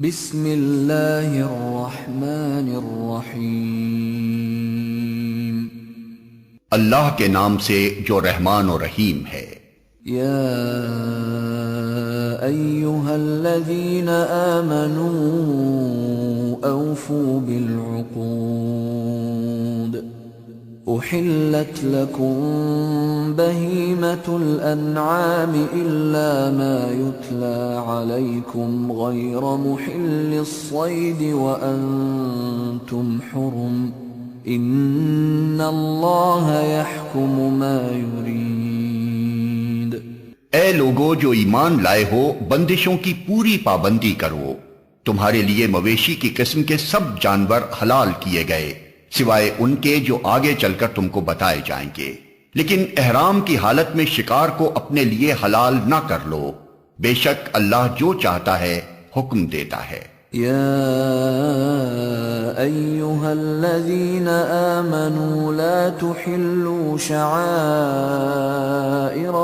بسم اللہ الرحمن الرحیم اللہ کے نام سے جو رحمان و رحیم ہے۔ یا ایہا الذین آمنوا اوفوا بالعقود احلت لکم بہیمۃ الانعام الا ما یتلی علیکم غیر محل الصید وانتم حرم ان اللہ یحکم ما یرید۔ اے لوگو جو ایمان لائے ہو، بندشوں کی پوری پابندی کرو۔ تمہارے لیے مویشی کی قسم کے سب جانور حلال کیے گئے سوائے ان کے جو آگے چل کر تم کو بتائے جائیں گے، لیکن احرام کی حالت میں شکار کو اپنے لیے حلال نہ کر لو، بے شک اللہ جو چاہتا ہے حکم دیتا ہے۔ یا ایہا الذین آمنوا لا تحلوا شعائر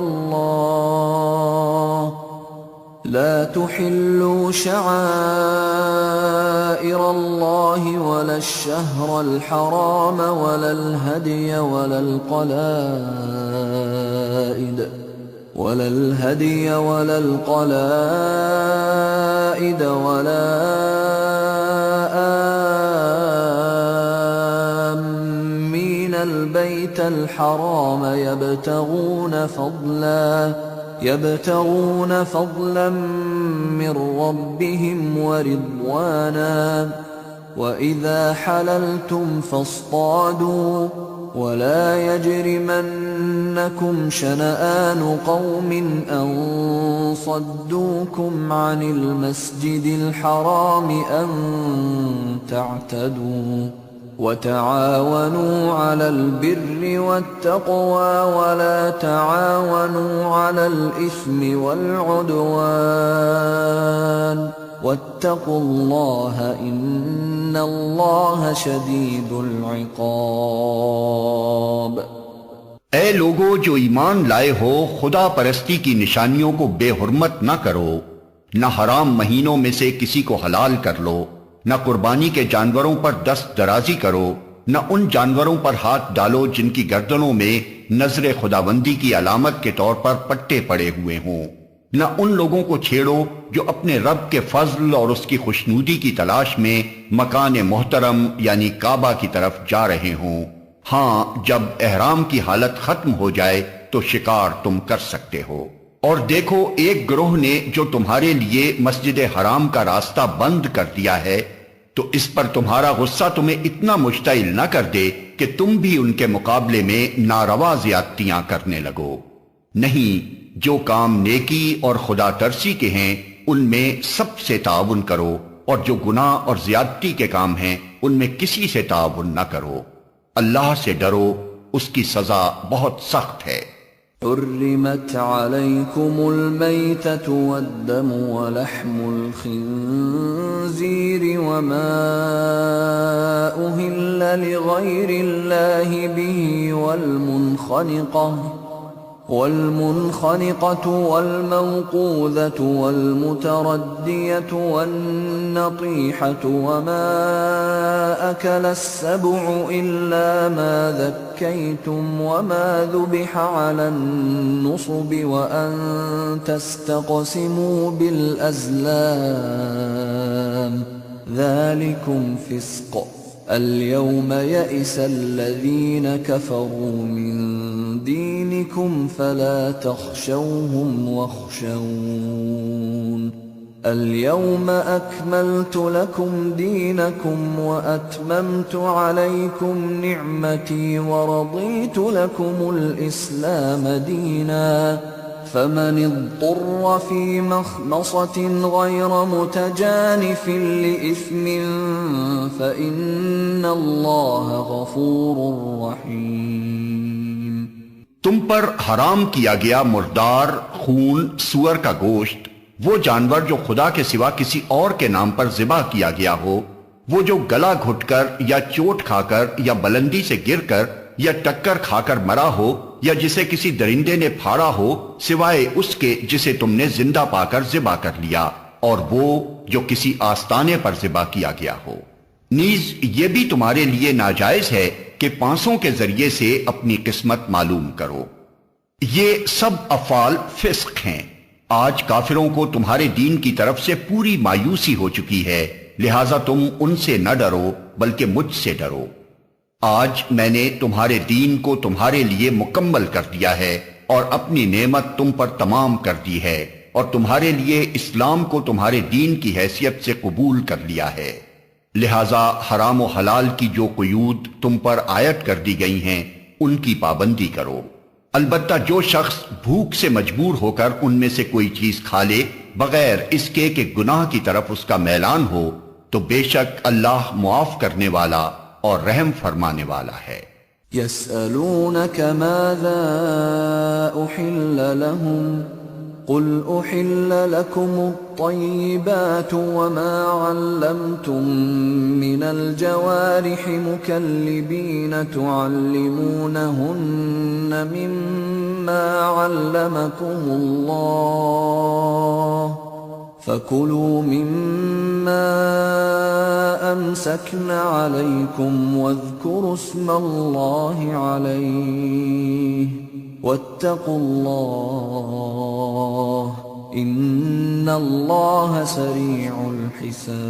اللہ ولا الشہر الحرام ولا الہدی ولا القلائد ولا آمین البیت الحرام يبتغون فضلا من ربهم ورضوانا وَإِذَا حَلَلْتُمْ فَاصْطَادُوا وَلَا يَجْرِمَنَّكُمْ شَنَآنُ قَوْمٍ أَن صَدُّوكُمْ عَنِ الْمَسْجِدِ الْحَرَامِ أَن تَعْتَدُوا وَتَعَاوَنُوا عَلَى الْبِرِّ وَالتَّقْوَى وَلَا تَعَاوَنُوا عَلَى الْإِثْمِ وَالْعُدْوَانِ وَاتَّقُوا اللَّهَ إِنَّ اللَّهَ شَدِيدُ الْعِقَابِ۔ اے لوگو جو ایمان لائے ہو، خدا پرستی کی نشانیوں کو بے حرمت نہ کرو، نہ حرام مہینوں میں سے کسی کو حلال کر لو، نہ قربانی کے جانوروں پر دست درازی کرو، نہ ان جانوروں پر ہاتھ ڈالو جن کی گردنوں میں نظر خداوندی کی علامت کے طور پر پٹے پڑے ہوئے ہوں، نہ ان لوگوں کو چھیڑو جو اپنے رب کے فضل اور اس کی خوشنودی کی تلاش میں مکان محترم یعنی کعبہ کی طرف جا رہے ہوں۔ ہاں، جب احرام کی حالت ختم ہو جائے تو شکار تم کر سکتے ہو۔ اور دیکھو، ایک گروہ نے جو تمہارے لیے مسجد حرام کا راستہ بند کر دیا ہے، تو اس پر تمہارا غصہ تمہیں اتنا مشتعل نہ کر دے کہ تم بھی ان کے مقابلے میں ناروا زیادتیاں کرنے لگو۔ نہیں، جو کام نیکی اور خدا ترسی کے ہیں ان میں سب سے تعاون کرو، اور جو گناہ اور زیادتی کے کام ہیں ان میں کسی سے تعاون نہ کرو۔ اللہ سے ڈرو، اس کی سزا بہت سخت ہے۔ حرمت علیکم المیتۃ والدم ولحم الخنزیر وما أهل لغیر اللہ به والمنخنقة والموقوذة والمتردية والنطيحة وما أكل السبع إلا ما ذكيتم وما ذبح على النصب وأن تستقسموا بالأزلام ذلكم فسق اليوم يئس الذين كفروا من دينكم فلا تخشوهم واخشون اليوم أكملت لكم دينكم وأتممت عليكم نعمتي ورضيت لكم الإسلام دينا فمن اضطر في مخمصة غير متجانف لإثم فإن الله غفور رحيم۔ تم پر حرام کیا گیا مردار، خون، سور کا گوشت، وہ جانور جو خدا کے سوا کسی اور کے نام پر ذبح کیا گیا ہو، وہ جو گلا گھٹ کر یا چوٹ کھا کر یا بلندی سے گر کر یا ٹکر کھا کر مرا ہو یا جسے کسی درندے نے پھاڑا ہو، سوائے اس کے جسے تم نے زندہ پا کر ذبح کر لیا، اور وہ جو کسی آستانے پر ذبح کیا گیا ہو۔ نیز یہ بھی تمہارے لیے ناجائز ہے کہ پانسوں کے ذریعے سے اپنی قسمت معلوم کرو۔ یہ سب افعال فسق ہیں۔ آج کافروں کو تمہارے دین کی طرف سے پوری مایوسی ہو چکی ہے، لہذا تم ان سے نہ ڈرو بلکہ مجھ سے ڈرو۔ آج میں نے تمہارے دین کو تمہارے لیے مکمل کر دیا ہے اور اپنی نعمت تم پر تمام کر دی ہے، اور تمہارے لیے اسلام کو تمہارے دین کی حیثیت سے قبول کر لیا ہے۔ لہذا حرام و حلال کی جو قیود تم پر عائد کر دی گئی ہیں ان کی پابندی کرو۔ البتہ جو شخص بھوک سے مجبور ہو کر ان میں سے کوئی چیز کھا لے بغیر اس کے کہ گناہ کی طرف اس کا میلان ہو، تو بے شک اللہ معاف کرنے والا اور رحم فرمانے والا ہے۔ يسألونك ماذا أحل لهم قل أحل لكم الطيبات وما علمتم من الجوارح مكلبين تعلمونهن مما علمكم الله فَكُلُوا مِمَّا أَمْسَكْنَ عَلَيْكُمْ وَاذْكُرُوا اسْمَ اللَّهِ عَلَيْهِ وَاتَّقُوا اللَّهَ إِنَّ اللَّهَ سَرِيعُ الْحِسَابِ۔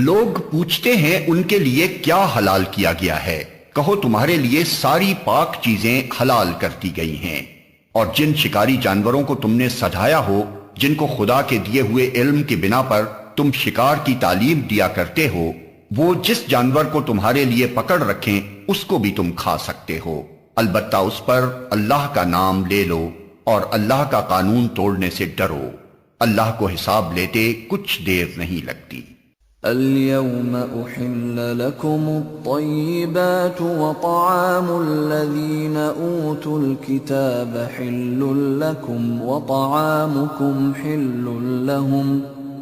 لوگ پوچھتے ہیں ان کے لیے کیا حلال کیا گیا ہے؟ کہو تمہارے لیے ساری پاک چیزیں حلال کر دی گئی ہیں، اور جن شکاری جانوروں کو تم نے سجایا ہو، جن کو خدا کے دیے ہوئے علم کی بنا پر تم شکار کی تعلیم دیا کرتے ہو، وہ جس جانور کو تمہارے لیے پکڑ رکھیں اس کو بھی تم کھا سکتے ہو، البتہ اس پر اللہ کا نام لے لو اور اللہ کا قانون توڑنے سے ڈرو۔ اللہ کو حساب لیتے کچھ دیر نہیں لگتی۔ اليوم أحل لكم الطيبات وطعام الذين أوتوا الكتاب حل لكم وطعامكم حل لهم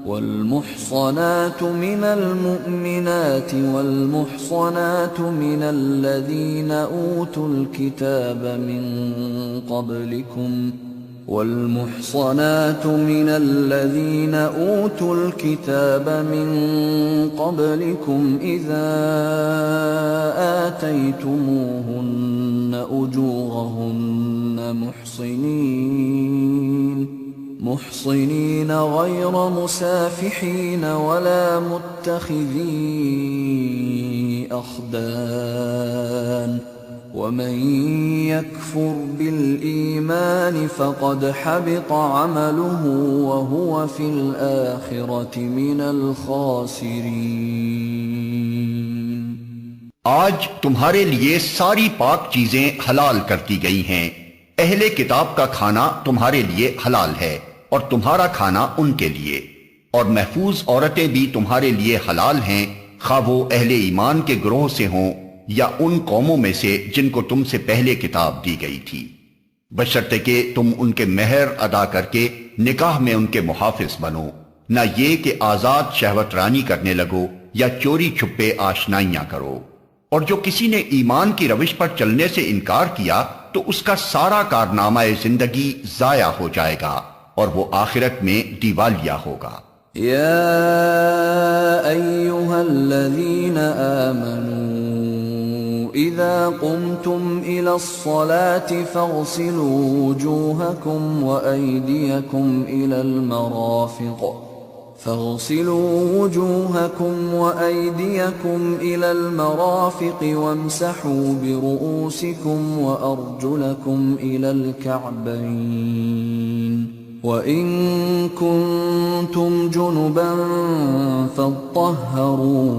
والمحصنات من المؤمنات والمحصنات من الذين أوتوا الكتاب من قبلكم والمحصنات من الذين أوتوا الكتاب من قبلكم إذا آتيتموهن أجورهن محصنين غير مسافحين ولا متخذي أخدان ومن يكفر بالإيمان فقد حبط عمله وهو في الآخرة من الخاسرين۔ آج تمہارے لیے ساری پاک چیزیں حلال کر دی گئی ہیں۔ اہل کتاب کا کھانا تمہارے لیے حلال ہے اور تمہارا کھانا ان کے لیے، اور محفوظ عورتیں بھی تمہارے لیے حلال ہیں، خواہ وہ اہل ایمان کے گروہ سے ہوں یا ان قوموں میں سے جن کو تم سے پہلے کتاب دی گئی تھی، بشرطے کہ تم ان کے مہر ادا کر کے نکاح میں ان کے محافظ بنو، نہ یہ کہ آزاد شہوت رانی کرنے لگو یا چوری چھپے آشنائیاں کرو۔ اور جو کسی نے ایمان کی روش پر چلنے سے انکار کیا تو اس کا سارا کارنامہ زندگی ضائع ہو جائے گا اور وہ آخرت میں دیوالیہ ہوگا۔ یا ایہا الذین آمنوا اذا قمتم الى الصلاة فاغسلوا وجوهكم وأيديكم إلى المرافق وامسحوا برؤوسكم وأرجلكم إلى الكعبين وإن كنتم جنبا فاطهروا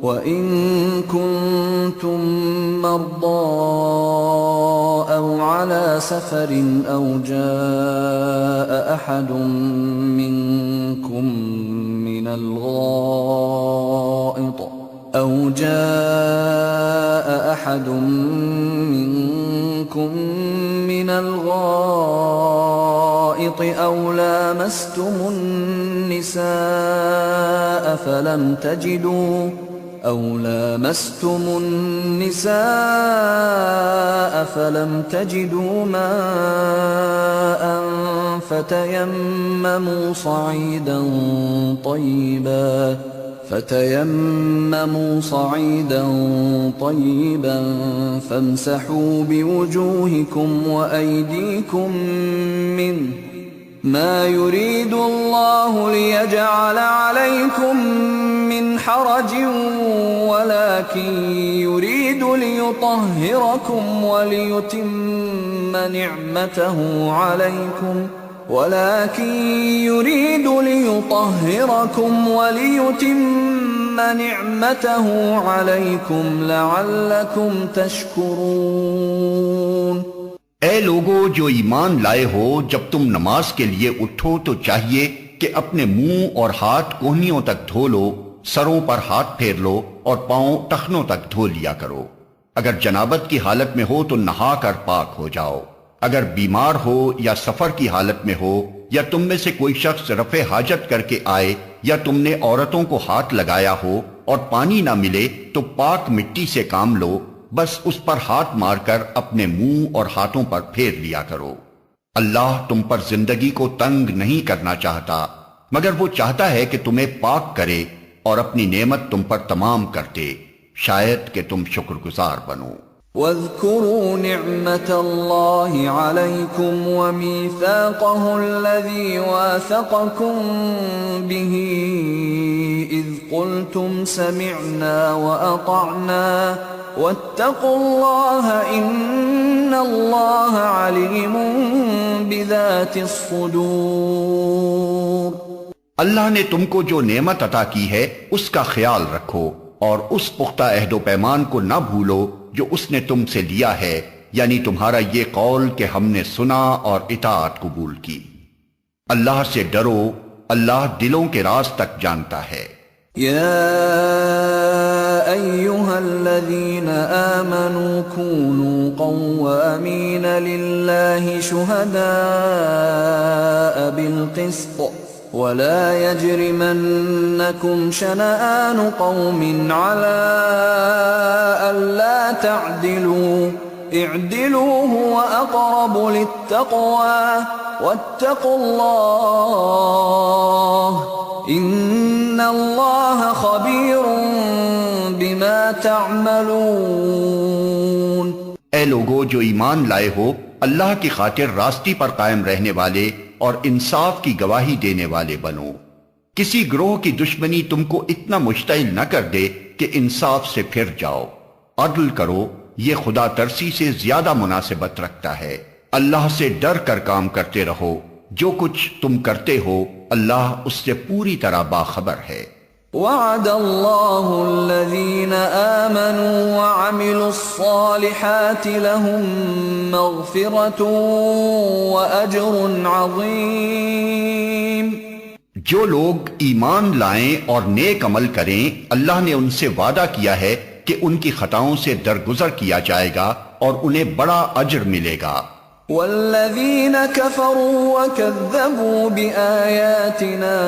وَإِن كُنتُم مَّرْضَىٰ أَوْ عَلَىٰ سَفَرٍ أَوْ جَاءَ أَحَدٌ مِّنكُم من الغائط أو لامستم النساء فلم تجدوا ماء فتيمموا صعيدا طيبا فامسحوا بوجوهكم وأيديكم منه ما يريد الله ليجعل عليكم من حرج ولكن يريد ليطهركم وليتم نعمته عليكم لعلكم تشكرون۔ اے لوگو جو ایمان لائے ہو، جب تم نماز کے لیے اٹھو تو چاہیے کہ اپنے منہ اور ہاتھ کوہنیوں تک دھو لو، سروں پر ہاتھ پھیر لو اور پاؤں ٹخنوں تک دھو لیا کرو۔ اگر جنابت کی حالت میں ہو تو نہا کر پاک ہو جاؤ۔ اگر بیمار ہو یا سفر کی حالت میں ہو یا تم میں سے کوئی شخص رفع حاجت کر کے آئے یا تم نے عورتوں کو ہاتھ لگایا ہو اور پانی نہ ملے تو پاک مٹی سے کام لو، بس اس پر ہاتھ مار کر اپنے منہ اور ہاتھوں پر پھیر لیا کرو۔ اللہ تم پر زندگی کو تنگ نہیں کرنا چاہتا، مگر وہ چاہتا ہے کہ تمہیں پاک کرے اور اپنی نعمت تم پر تمام کر دے، شاید کہ تم شکر گزار بنو۔ واذكروا نعمة الله عليكم وميثاقه الذي واثقكم به إذ قلتم سمعنا وأطعنا واتقوا الله إن الله عليم بذات الصدور۔ اللہ نے تم کو جو نعمت عطا کی ہے اس کا خیال رکھو اور اس پختہ عہد و پیمان کو نہ بھولو جو اس نے تم سے لیا ہے، یعنی تمہارا یہ قول کہ ہم نے سنا اور اطاعت قبول کی۔ اللہ سے ڈرو، اللہ دلوں کے راز تک جانتا ہے۔ یا ایھا الذین آمنوا کونوا قوامین للہ شہداء بالقسط ولا يجرمنكم شنآن قوم على ألا تعدلوا اعدلوا هو أقرب للتقوى واتقوا الله إن الله خبير بما تعملون۔ اے لوگو جو ایمان لائے ہو، اللہ کی خاطر راستی پر قائم رہنے والے اور انصاف کی گواہی دینے والے بنو۔ کسی گروہ کی دشمنی تم کو اتنا مشتعل نہ کر دے کہ انصاف سے پھر جاؤ۔ عدل کرو، یہ خدا ترسی سے زیادہ مناسبت رکھتا ہے۔ اللہ سے ڈر کر کام کرتے رہو، جو کچھ تم کرتے ہو اللہ اس سے پوری طرح باخبر ہے۔ وعد اللہ الذین آمنوا وعملوا الصالحات لهم مغفرۃ واجر عظیم۔ جو لوگ ایمان لائیں اور نیک عمل کریں، اللہ نے ان سے وعدہ کیا ہے کہ ان کی خطاؤں سے درگزر کیا جائے گا اور انہیں بڑا اجر ملے گا۔ والذین کفروا وکذبوا بآیاتنا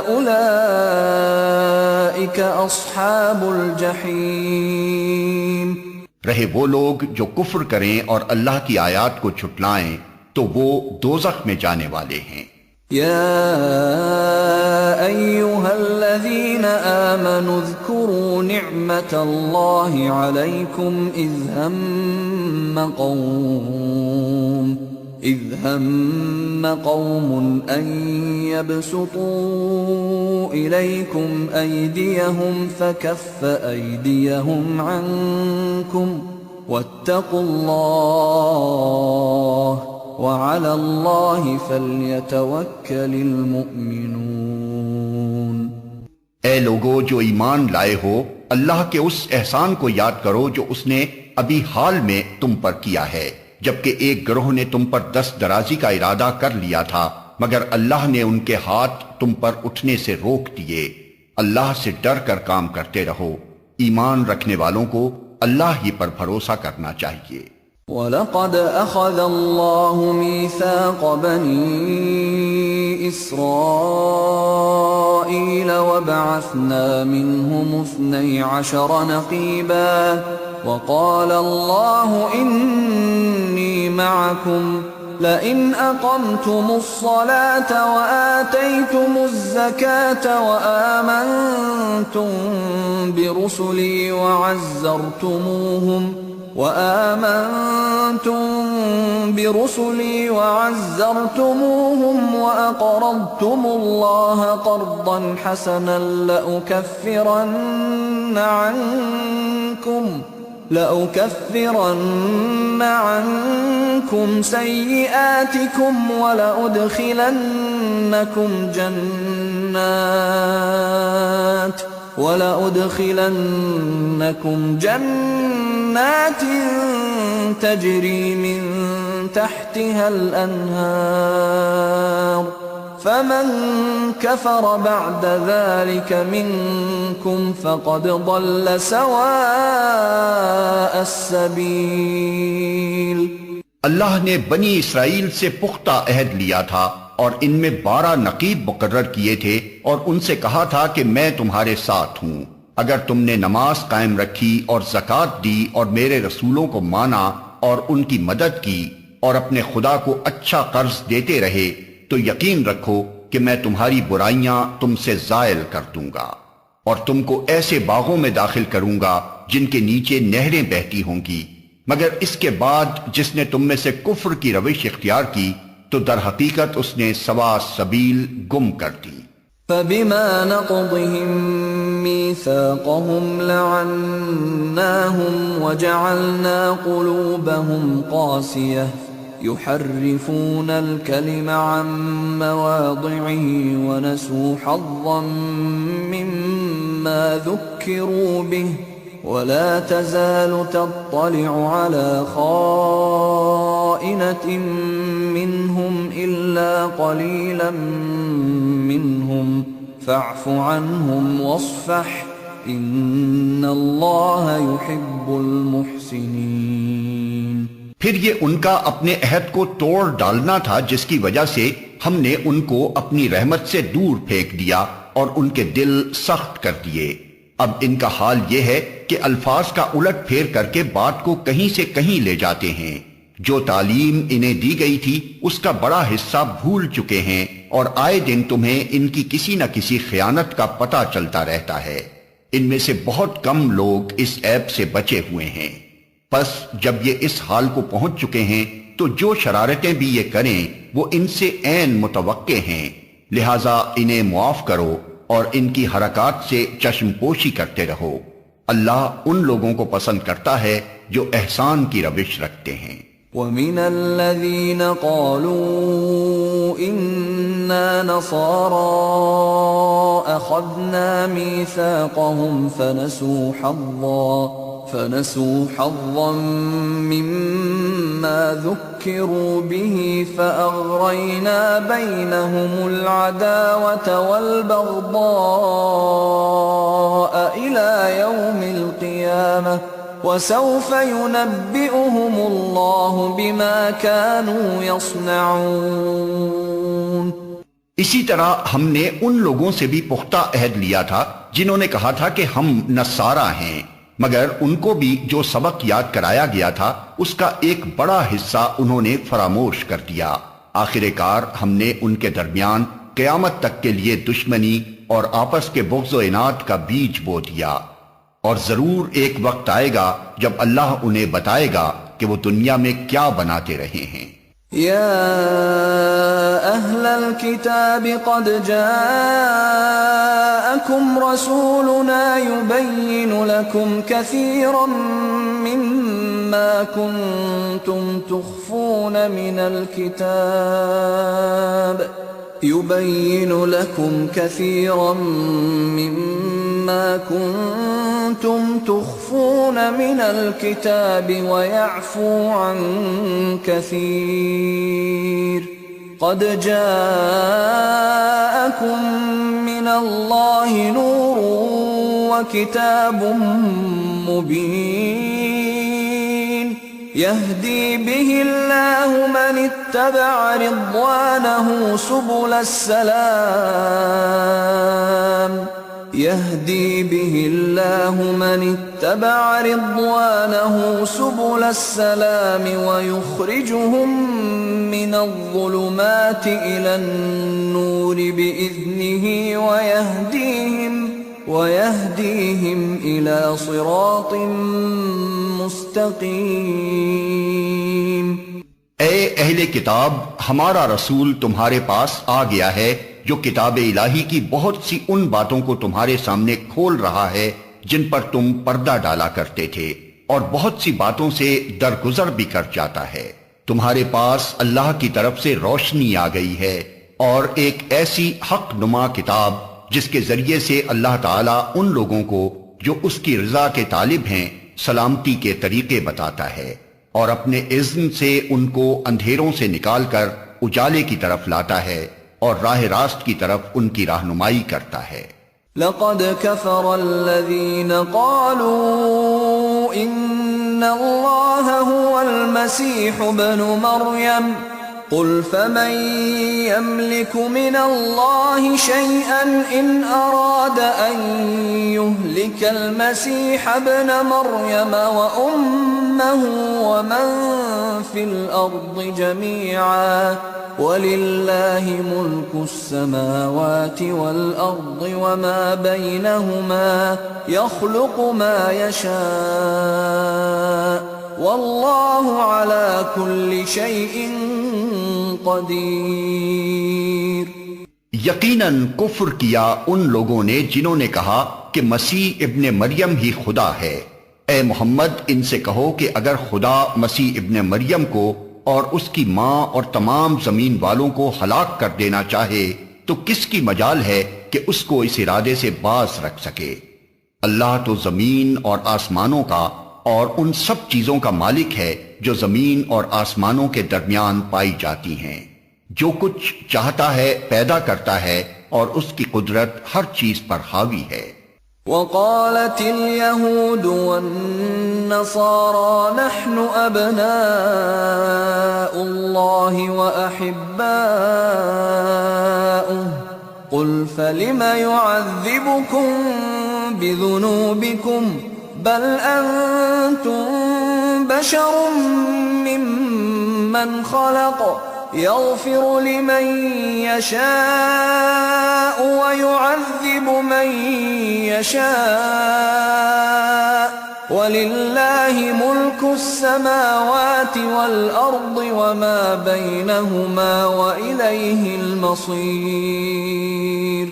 اولئک اصحاب الجحیم۔ رہے وہ لوگ جو کفر کریں اور اللہ کی آیات کو جھٹلائیں تو وہ دوزخ میں جانے والے ہیں۔ یا ایھا الذین آمنوا اذکروا نعمت اللہ علیکم اذ ہم قوم ان یبسطوا الیکم ایدیہم فکف ایدیہم عنکم واتقوا اللہ وعلى الله فليتوكل المؤمنون۔ اے لوگو جو ایمان لائے ہو، اللہ کے اس احسان کو یاد کرو جو اس نے ابھی حال میں تم پر کیا ہے، جبکہ ایک گروہ نے تم پر دست درازی کا ارادہ کر لیا تھا، مگر اللہ نے ان کے ہاتھ تم پر اٹھنے سے روک دیے۔ اللہ سے ڈر کر کام کرتے رہو، ایمان رکھنے والوں کو اللہ ہی پر بھروسہ کرنا چاہیے۔ وَلَقَدْ أَخَذَ اللَّهُ مِيثَاقَ بَنِي إِسْرَائِيلَ وَبَعَثْنَا مِنْهُمُ 12 نَقِيبًا وَقَالَ اللَّهُ إِنِّي مَعَكُمْ لئن أقمتم الصلاة وآتيتم الزكاة وآمنتم برسلي وعزرتموهم وأقرضتم الله قرضا حسنا لأكفرن عنكم سيئاتكم ولأدخلنكم جنات تجري من تحتها الأنهار فمن كفر بعد ذلك منكم فقد ضل سواء السبيل۔ اللہ نے بنی اسرائیل سے پختہ عہد لیا تھا اور ان میں 12 نقیب مقرر کیے تھے اور ان سے کہا تھا کہ میں تمہارے ساتھ ہوں اگر تم نے نماز قائم رکھی اور زکوٰۃ دی اور میرے رسولوں کو مانا اور ان کی مدد کی اور اپنے خدا کو اچھا قرض دیتے رہے تو یقین رکھو کہ میں تمہاری برائیاں تم سے زائل کر دوں گا اور تم کو ایسے باغوں میں داخل کروں گا جن کے نیچے نہریں بہتی ہوں گی، مگر اس کے بعد جس نے تم میں سے کفر کی روش اختیار کی تو در حقیقت اس نے سوا سبیل گم کر دی۔ فَبِمَا نَقْضِهِم مِّيثَاقَهُمْ لَعَنَّاهُمْ وَجَعَلْنَا قُلُوبَهُمْ قَاسِيَةً يُحَرِّفُونَ الْكَلِمَ عَن مَّوَاضِعِهِ وَنَسُوا حَظًّا مِّمَّا ذُكِّرُوا بِهِ وَلَا تَزَالُ تَطَّلِعُ عَلَى خَائِنَةٍ مِّنْهُمْ إِلَّا قَلِيلًا مِّنْهُمْ فَاعْفُ عَنْهُمْ وَاصْفَحْ إِنَّ اللَّهَ يُحِبُّ الْمُحْسِنِينَ۔ پھر یہ ان کا اپنے عہد کو توڑ ڈالنا تھا جس کی وجہ سے ہم نے ان کو اپنی رحمت سے دور پھینک دیا اور ان کے دل سخت کر دیے۔ اب ان کا حال یہ ہے کہ الفاظ کا الٹ پھیر کر کے بات کو کہیں سے کہیں لے جاتے ہیں۔ جو تعلیم انہیں دی گئی تھی اس کا بڑا حصہ بھول چکے ہیں اور آئے دن تمہیں ان کی کسی نہ کسی خیانت کا پتہ چلتا رہتا ہے۔ ان میں سے بہت کم لوگ اس عیب سے بچے ہوئے ہیں۔ پس جب یہ اس حال کو پہنچ چکے ہیں تو جو شرارتیں بھی یہ کریں وہ ان سے عین متوقع ہیں، لہٰذا انہیں معاف کرو اور ان کی حرکات سے چشم پوشی کرتے رہو۔ اللہ ان لوگوں کو پسند کرتا ہے جو احسان کی روش رکھتے ہیں۔ وَمِنَ الَّذِينَ قَالُوا إِنَّا نَصَارَىٰ أَخَذْنَا مِيثَاقَهُمْ فَنَسُوا حَظًّا مِّمَّا ذُكِّرُوا بِهِ فَأَغْرَيْنَا بَيْنَهُمُ الْعَدَاوَةَ وَالْبَغْضَاءَ إِلَى يَوْمِ الْقِيَامَةِ وَسَوْفَ يُنَبِّئُهُمُ اللَّهُ بِمَا كَانُوا يَصْنَعُونَ۔ اسی طرح ہم نے ان لوگوں سے بھی پختہ عہد لیا تھا جنہوں نے کہا تھا کہ ہم نصارہ ہیں، مگر ان کو بھی جو سبق یاد کرایا گیا تھا اس کا ایک بڑا حصہ انہوں نے فراموش کر دیا۔ آخر کار ہم نے ان کے درمیان قیامت تک کے لیے دشمنی اور آپس کے بغض و عناد کا بیج بو دیا، اور ضرور ایک وقت آئے گا جب اللہ انہیں بتائے گا کہ وہ دنیا میں کیا بناتے رہے ہیں۔ يا أهل الكتاب قد جاءكم رسولنا يبين لكم كثيرا مما كنتم تخفون من الكتاب ويعفو عن كثير قد جاءكم من الله نور وكتاب مبين يهدي به الله من اتبع رضوانه سبل السلام يهدي به الله من اتبع رضوانه سبل السلام ويخرجهم من الظلمات إلى النور بإذنه ويهديهم إلى صراط مستقيم۔ اے اہل کتاب، ہمارا رسول تمہارے پاس آ گیا ہے جو کتاب الہی کی بہت سی ان باتوں کو تمہارے سامنے کھول رہا ہے جن پر تم پردہ ڈالا کرتے تھے، اور بہت سی باتوں سے درگزر بھی کر جاتا ہے۔ تمہارے پاس اللہ کی طرف سے روشنی آ گئی ہے اور ایک ایسی حق نما کتاب جس کے ذریعے سے اللہ تعالیٰ ان لوگوں کو جو اس کی رضا کے طالب ہیں سلامتی کے طریقے بتاتا ہے، اور اپنے اذن سے ان کو اندھیروں سے نکال کر اجالے کی طرف لاتا ہے اور راہ راست کی طرف ان کی رہنمائی کرتا ہے۔ لقد كفر الذين قالوا ان الله هو المسيح ابن مريم قل فمن يملك من الله شيئا ان اراد ان يهلك المسيح ابن مريم وامه ومن في الارض جميعا وَلِلَّهِ مُلْكُ السَّمَاوَاتِ وَالْأَرْضِ وَمَا بَيْنَهُمَا يَخْلُقُ مَا يَشَاءُ وَاللَّهُ عَلَى كُلِّ شَيْءٍ قَدِيرٌ۔ یقیناً کفر کیا ان لوگوں نے جنہوں نے کہا کہ مسیح ابن مریم ہی خدا ہے۔ اے محمد، ان سے کہو کہ اگر خدا مسیح ابن مریم کو اور اس کی ماں اور تمام زمین والوں کو ہلاک کر دینا چاہے تو کس کی مجال ہے کہ اس کو اس ارادے سے باز رکھ سکے؟ اللہ تو زمین اور آسمانوں کا اور ان سب چیزوں کا مالک ہے جو زمین اور آسمانوں کے درمیان پائی جاتی ہیں۔ جو کچھ چاہتا ہے پیدا کرتا ہے اور اس کی قدرت ہر چیز پر حاوی ہے۔ وقالت اليهود والنصارى نحن أبناء الله وأحباؤه قل فلم يعذبكم بذنوبكم بل أنتم بشر ممن خلق يغفر لمن يشاء ويعذب من يشاء وَلِلَّهِ مُلْكُ السَّمَاوَاتِ وَالْأَرْضِ وَمَا بَيْنَهُمَا وَإِلَيْهِ الْمَصِيرُ۔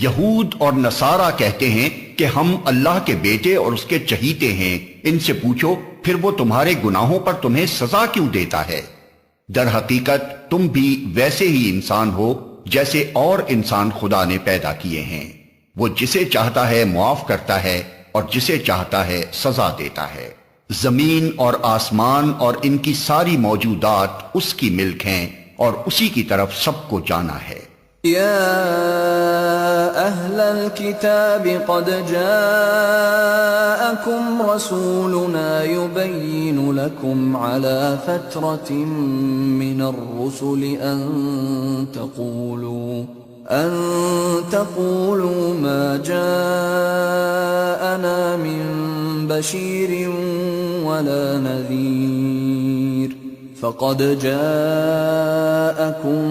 یہود اور نصارہ کہتے ہیں کہ ہم اللہ کے بیٹے اور اس کے چہیتے ہیں۔ ان سے پوچھو پھر وہ تمہارے گناہوں پر تمہیں سزا کیوں دیتا ہے؟ در حقیقت تم بھی ویسے ہی انسان ہو جیسے اور انسان خدا نے پیدا کیے ہیں۔ وہ جسے چاہتا ہے معاف کرتا ہے اور جسے چاہتا ہے سزا دیتا ہے۔ زمین اور آسمان اور ان کی ساری موجودات اس کی ملک ہیں اور اسی کی طرف سب کو جانا ہے۔ يا أهل الكتاب قد جاءكم رسولنا يبين لكم على فترة من الرسل أن تقولوا ما جاءنا من بشير ولا نذير فقد جاءكم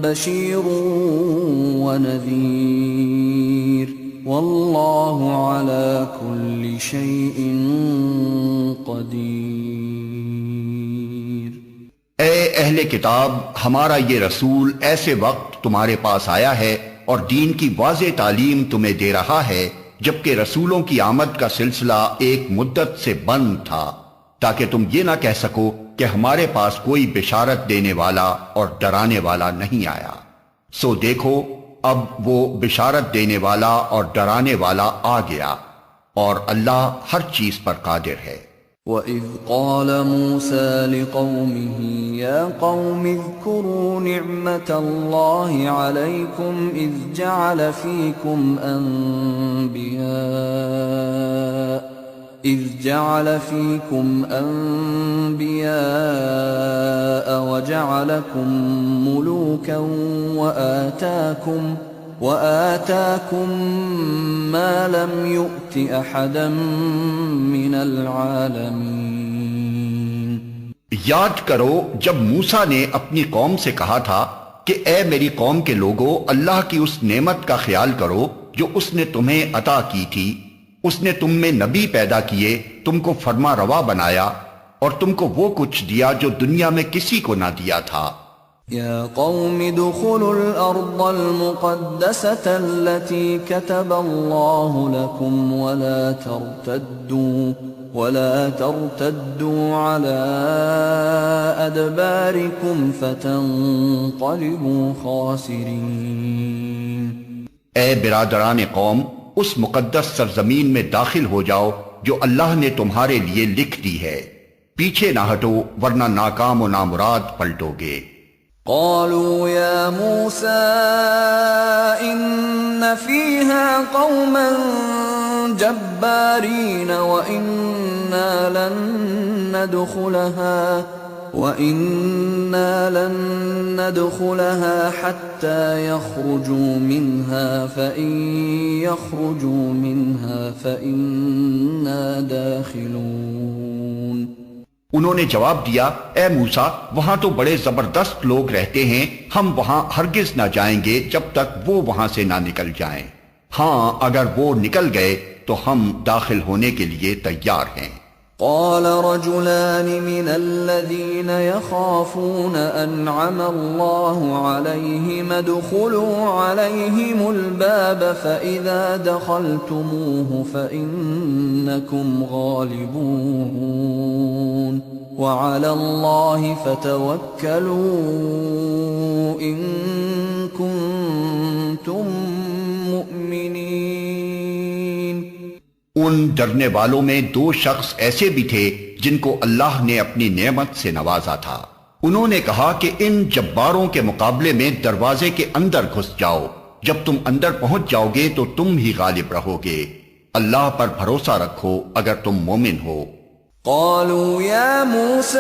بشير ونذير والله على كل شيء قدير۔ اے اہل کتاب، ہمارا یہ رسول ایسے وقت تمہارے پاس آیا ہے اور دین کی واضح تعلیم تمہیں دے رہا ہے جبکہ رسولوں کی آمد کا سلسلہ ایک مدت سے بند تھا، تاکہ تم یہ نہ کہہ سکو کہ ہمارے پاس کوئی بشارت دینے والا اور ڈرانے والا نہیں آیا۔ سو دیکھو اب وہ بشارت دینے والا اور ڈرانے والا آ گیا، اور اللہ ہر چیز پر قادر ہے۔ وَإِذْ قَالَ مُوسَى لِقَوْمِهِ يَا قَوْمِ اذْكُرُوا نِعْمَةَ اللَّهِ عَلَيْكُمْ إِذْ جَعَلَ فِيكُمْ أَنْبِيَاءَ وَجَعَلَكُمْ مُلُوكًا وآتاكم ما لم يؤت أحدا من العالمين۔ یاد کرو جب موسیٰ نے اپنی قوم سے کہا تھا کہ اے میری قوم کے لوگو، اللہ کی اس نعمت کا خیال کرو جو اس نے تمہیں عطا کی تھی۔ اس نے تم میں نبی پیدا کیے، تم کو فرما روا بنایا، اور تم کو وہ کچھ دیا جو دنیا میں کسی کو نہ دیا تھا۔ یا قوم ادخلوا الارض المقدسة التي كتب الله لكم ولا ترتدوا على ادباركم فتنقلبوا خاسرين۔ اے برادران قوم، اس مقدس سرزمین میں داخل ہو جاؤ جو اللہ نے تمہارے لیے لکھ دی ہے، پیچھے نہ ہٹو ورنہ ناکام و نامراد پلٹو گے۔ قالوا يا موسى إن فيها قوما جبارين وإنا لن ندخلها حتى يخرجوا منها فإن يخرجوا منها فإنا داخلون۔ انہوں نے جواب دیا، اے موسیٰ، وہاں تو بڑے زبردست لوگ رہتے ہیں، ہم وہاں ہرگز نہ جائیں گے جب تک وہ وہاں سے نہ نکل جائیں۔ ہاں اگر وہ نکل گئے تو ہم داخل ہونے کے لیے تیار ہیں۔ قال رجلان من الذين يخافون أنعم الله عليهم ادخلوا عليهم الباب فإذا دخلتموه فإنكم غالبون وعلى الله فتوكلوا إن كنتم مؤمنين۔ ان ڈرنے والوں میں دو شخص ایسے بھی تھے جن کو اللہ نے اپنی نعمت سے نوازا تھا۔ انہوں نے کہا کہ ان جباروں کے مقابلے میں دروازے کے اندر گھس جاؤ، جب تم اندر پہنچ جاؤ گے تو تم ہی غالب رہو گے۔ اللہ پر بھروسہ رکھو اگر تم مومن ہو۔ قالوا يا موسى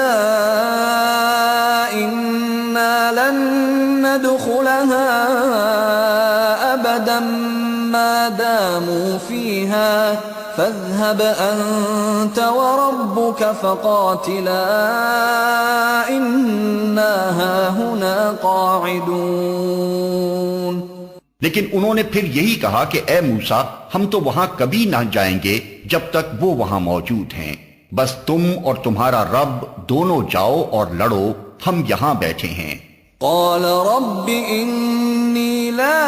إنا لن ندخلها أبدا ما داموا فيها فاذهب أنت وربك فقاتلا إنا هاهنا قاعدون۔ لیکن انہوں نے پھر یہی کہا کہ اے موسیٰ، ہم تو وہاں کبھی نہ جائیں گے جب تک وہ وہاں موجود ہیں، بس تم اور تمہارا رب دونوں جاؤ اور لڑو، ہم یہاں بیٹھے ہیں۔ قال رب إني لا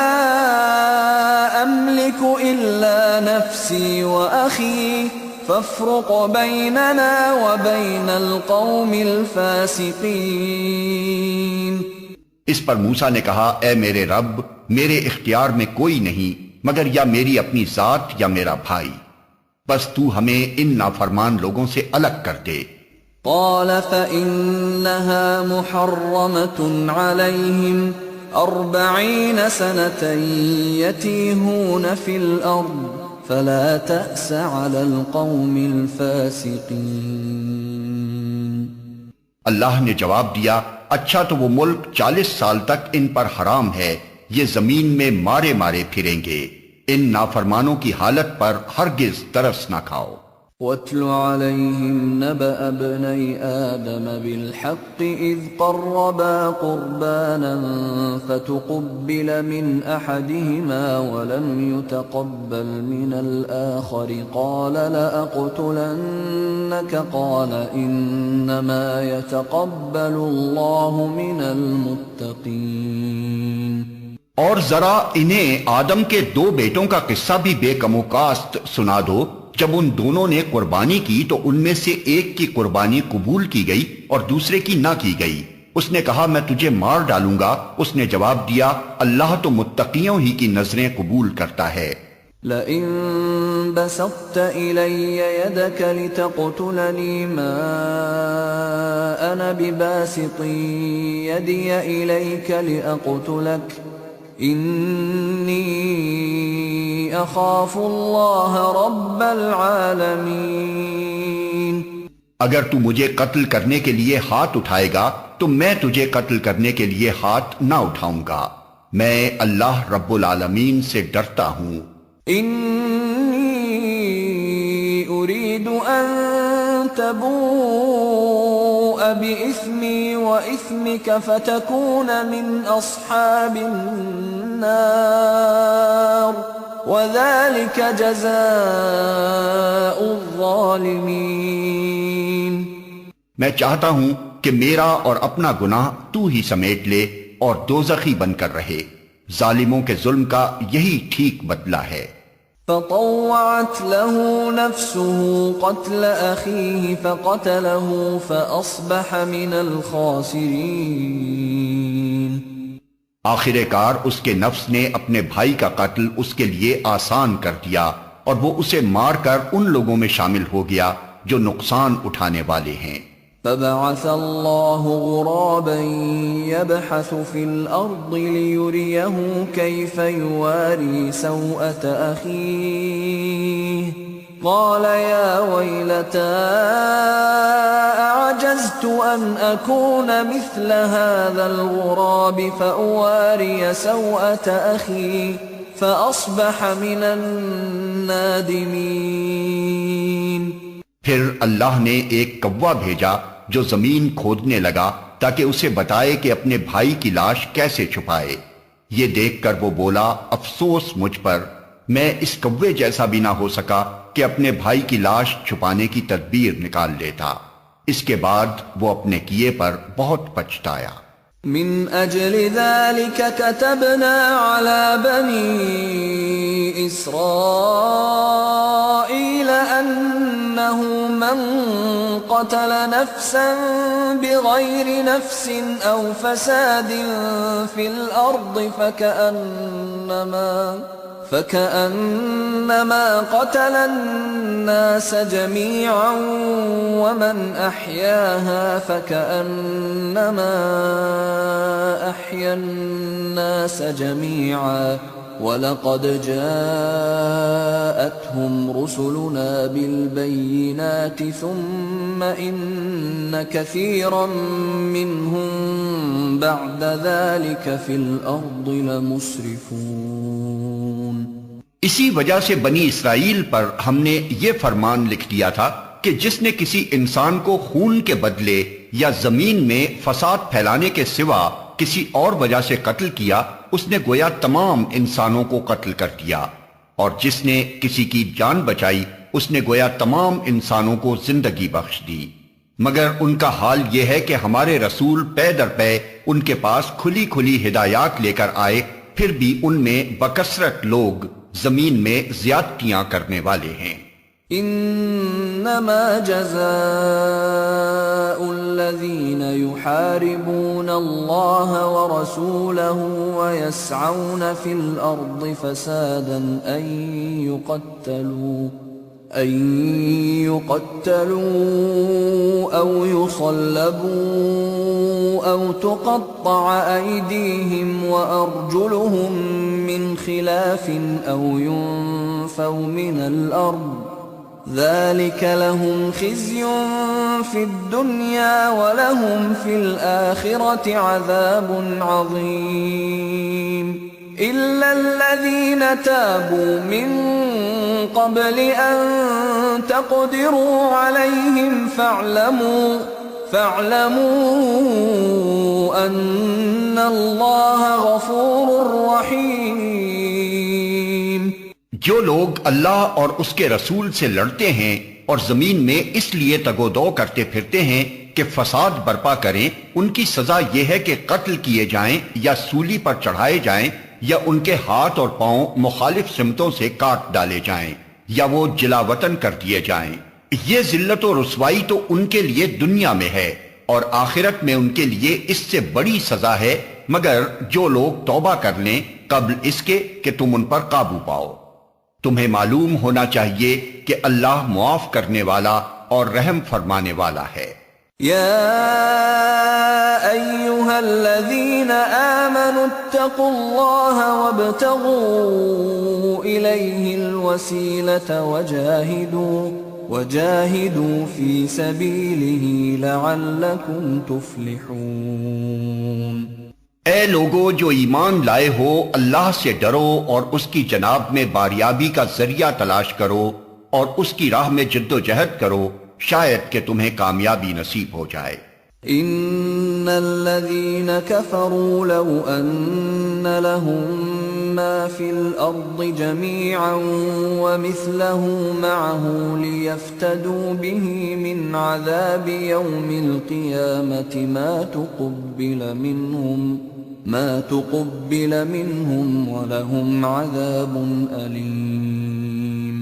أملك إلا نفسي وأخي فافرق بيننا وبين القوم الفاسقين۔ اس پر موسیٰ نے کہا، اے میرے رب، میرے اختیار میں کوئی نہیں مگر یا میری اپنی ذات یا میرا بھائی، بس تو ہمیں ان نافرمان لوگوں سے الگ کر دے۔ قال فإنها محرمة عليهم 40 سنة يتيهون في الأرض فلا تأس على القوم الفاسقين۔ اللہ نے جواب دیا، اچھا تو وہ ملک 40 سال تک ان پر حرام ہے، یہ زمین میں مارے مارے پھریں گے، ان نافرمانوں کی حالت پر ہرگز ترس نہ کھاؤ۔ وَاتْلُ عَلَيْهِمْ نَبَأَ ابْنَيْ آدَمَ بِالْحَقِّ إِذْ قَرَّبَا قُرْبَانًا فَتُقُبِّلَ مِنْ أَحَدِهِمَا وَلَمْ يُتَقَبَّلْ مِنَ الْآخَرِ قَالَ لَأَقْتُلَنَّكَ قَالَ إِنَّمَا يَتَقَبَّلُ اللَّهُ مِنَ الْمُتَّقِينَ۔ اور ذرا انہیں آدم کے 2 بیٹوں کا قصہ بھی بے کم و کاست سنا دو۔ جب ان دونوں نے قربانی کی تو ان میں سے ایک کی قربانی قبول کی گئی اور دوسرے کی نہ کی گئی۔ اس نے کہا میں تجھے مار ڈالوں گا، اس نے جواب دیا اللہ تو متقیوں ہی کی نظریں قبول کرتا ہے۔ لئن بسطت إلي يدك لتقتلني ما أنا بباسط يدي إليك لأقتلك إني أخاف الله رب العالمين۔ اگر تو مجھے قتل کرنے کے لیے ہاتھ اٹھائے گا تو میں تجھے قتل کرنے کے لیے ہاتھ نہ اٹھاؤں گا، میں اللہ رب العالمین سے ڈرتا ہوں۔ انی اريد ان تبوء بإثمي وإثمك فتكون من اصحاب النار وذلك جزاء الظالمین۔ میں چاہتا ہوں کہ میرا اور اپنا گناہ تو ہی سمیٹ لے اور دوزخی بن کر رہے، ظالموں کے ظلم کا یہی ٹھیک بدلہ ہے۔ فطوعت له نفسه قتل أخيه فقتله فأصبح من الخاسرين۔ آخر کار اس کے نفس نے اپنے بھائی کا قتل اس کے لیے آسان کر دیا اور وہ اسے مار کر ان لوگوں میں شامل ہو گیا جو نقصان اٹھانے والے ہیں۔ فبعث الله غرابا يبحث في الأرض ليريه كيف يواري سوءة أخيه قال يا ويلتى أعجزت أن أكون مثل هذا الغراب فأواري سوءة أخي فأصبح من النادمين۔ پھر اللہ نے ایک کوا بھیجا جو زمین کھودنے لگا تاکہ اسے بتائے کہ اپنے بھائی کی لاش کیسے چھپائے۔ یہ دیکھ کر وہ بولا، افسوس مجھ پر، میں اس کوے جیسا بھی نہ ہو سکا کہ اپنے بھائی کی لاش چھپانے کی تدبیر نکال لیتا۔ اس کے بعد وہ اپنے کیے پر بہت پچھتایا۔ من اجل ذلك كتبنا على بني اسرائيل انه من قتل نفسا بغير نفس او فساد في الارض فكأنما قتل الناس جميعا ومن أحياها فكأنما أحيا الناس جميعا وَلَقَدْ جَاءَتْهُمْ رُسُلُنَا بِالْبَيِّنَاتِ ثُمَّ إِنَّ كَثِيرًا مِّنْهُمْ بَعْدَ ذَلِكَ فِي الْأَرْضِ لَمُسْرِفُونَ۔ اسی وجہ سے بنی اسرائیل پر ہم نے یہ فرمان لکھ دیا تھا کہ جس نے کسی انسان کو خون کے بدلے یا زمین میں فساد پھیلانے کے سوا کسی اور وجہ سے قتل کیا، اس نے گویا تمام انسانوں کو قتل کر دیا، اور جس نے کسی کی جان بچائی اس نے گویا تمام انسانوں کو زندگی بخش دی۔ مگر ان کا حال یہ ہے کہ ہمارے رسول پے در پے ان کے پاس کھلی کھلی ہدایات لے کر آئے، پھر بھی ان میں بکثرت لوگ زمین میں زیادتیاں کرنے والے ہیں۔ انما جزاء الذين يحاربون الله ورسوله ويسعون في الارض فسادا ان يقتلوا او يصلبوا او تقطع ايديهم وارجلهم من خلاف او ينفوا من الارض ذلك لهم خزي في الدنيا ولهم في الآخرة عذاب عظيم إلا الذين تابوا من قبل أن تقدروا عليهم فاعلموا أن الله غفور رحيم۔ جو لوگ اللہ اور اس کے رسول سے لڑتے ہیں اور زمین میں اس لیے تگ و دو کرتے پھرتے ہیں کہ فساد برپا کریں، ان کی سزا یہ ہے کہ قتل کیے جائیں یا سولی پر چڑھائے جائیں یا ان کے ہاتھ اور پاؤں مخالف سمتوں سے کاٹ ڈالے جائیں یا وہ جلا وطن کر دیے جائیں۔ یہ ذلت و رسوائی تو ان کے لیے دنیا میں ہے اور آخرت میں ان کے لیے اس سے بڑی سزا ہے، مگر جو لوگ توبہ کر لیں قبل اس کے کہ تم ان پر قابو پاؤ۔ تمہیں معلوم ہونا چاہیے کہ اللہ معاف کرنے والا اور رحم فرمانے والا ہے۔ یا ایھا الذین آمنوا اتقوا اللہ وابتغوا الیہ الوسیلۃ وجاہدوا فی سبیلہ لعلکم تفلحون۔ اے لوگو جو ایمان لائے ہو، اللہ سے ڈرو اور اس کی جناب میں باریابی کا ذریعہ تلاش کرو اور اس کی راہ میں جد و جہد کرو، شاید کہ تمہیں کامیابی نصیب ہو جائے۔ ان الذين كفروا لو ان لهم ما في الارض جميعا ومثله معه ليفتدوا به من عذاب يوم القيامة ما تقبل منهم ولهم عذاب أليم۔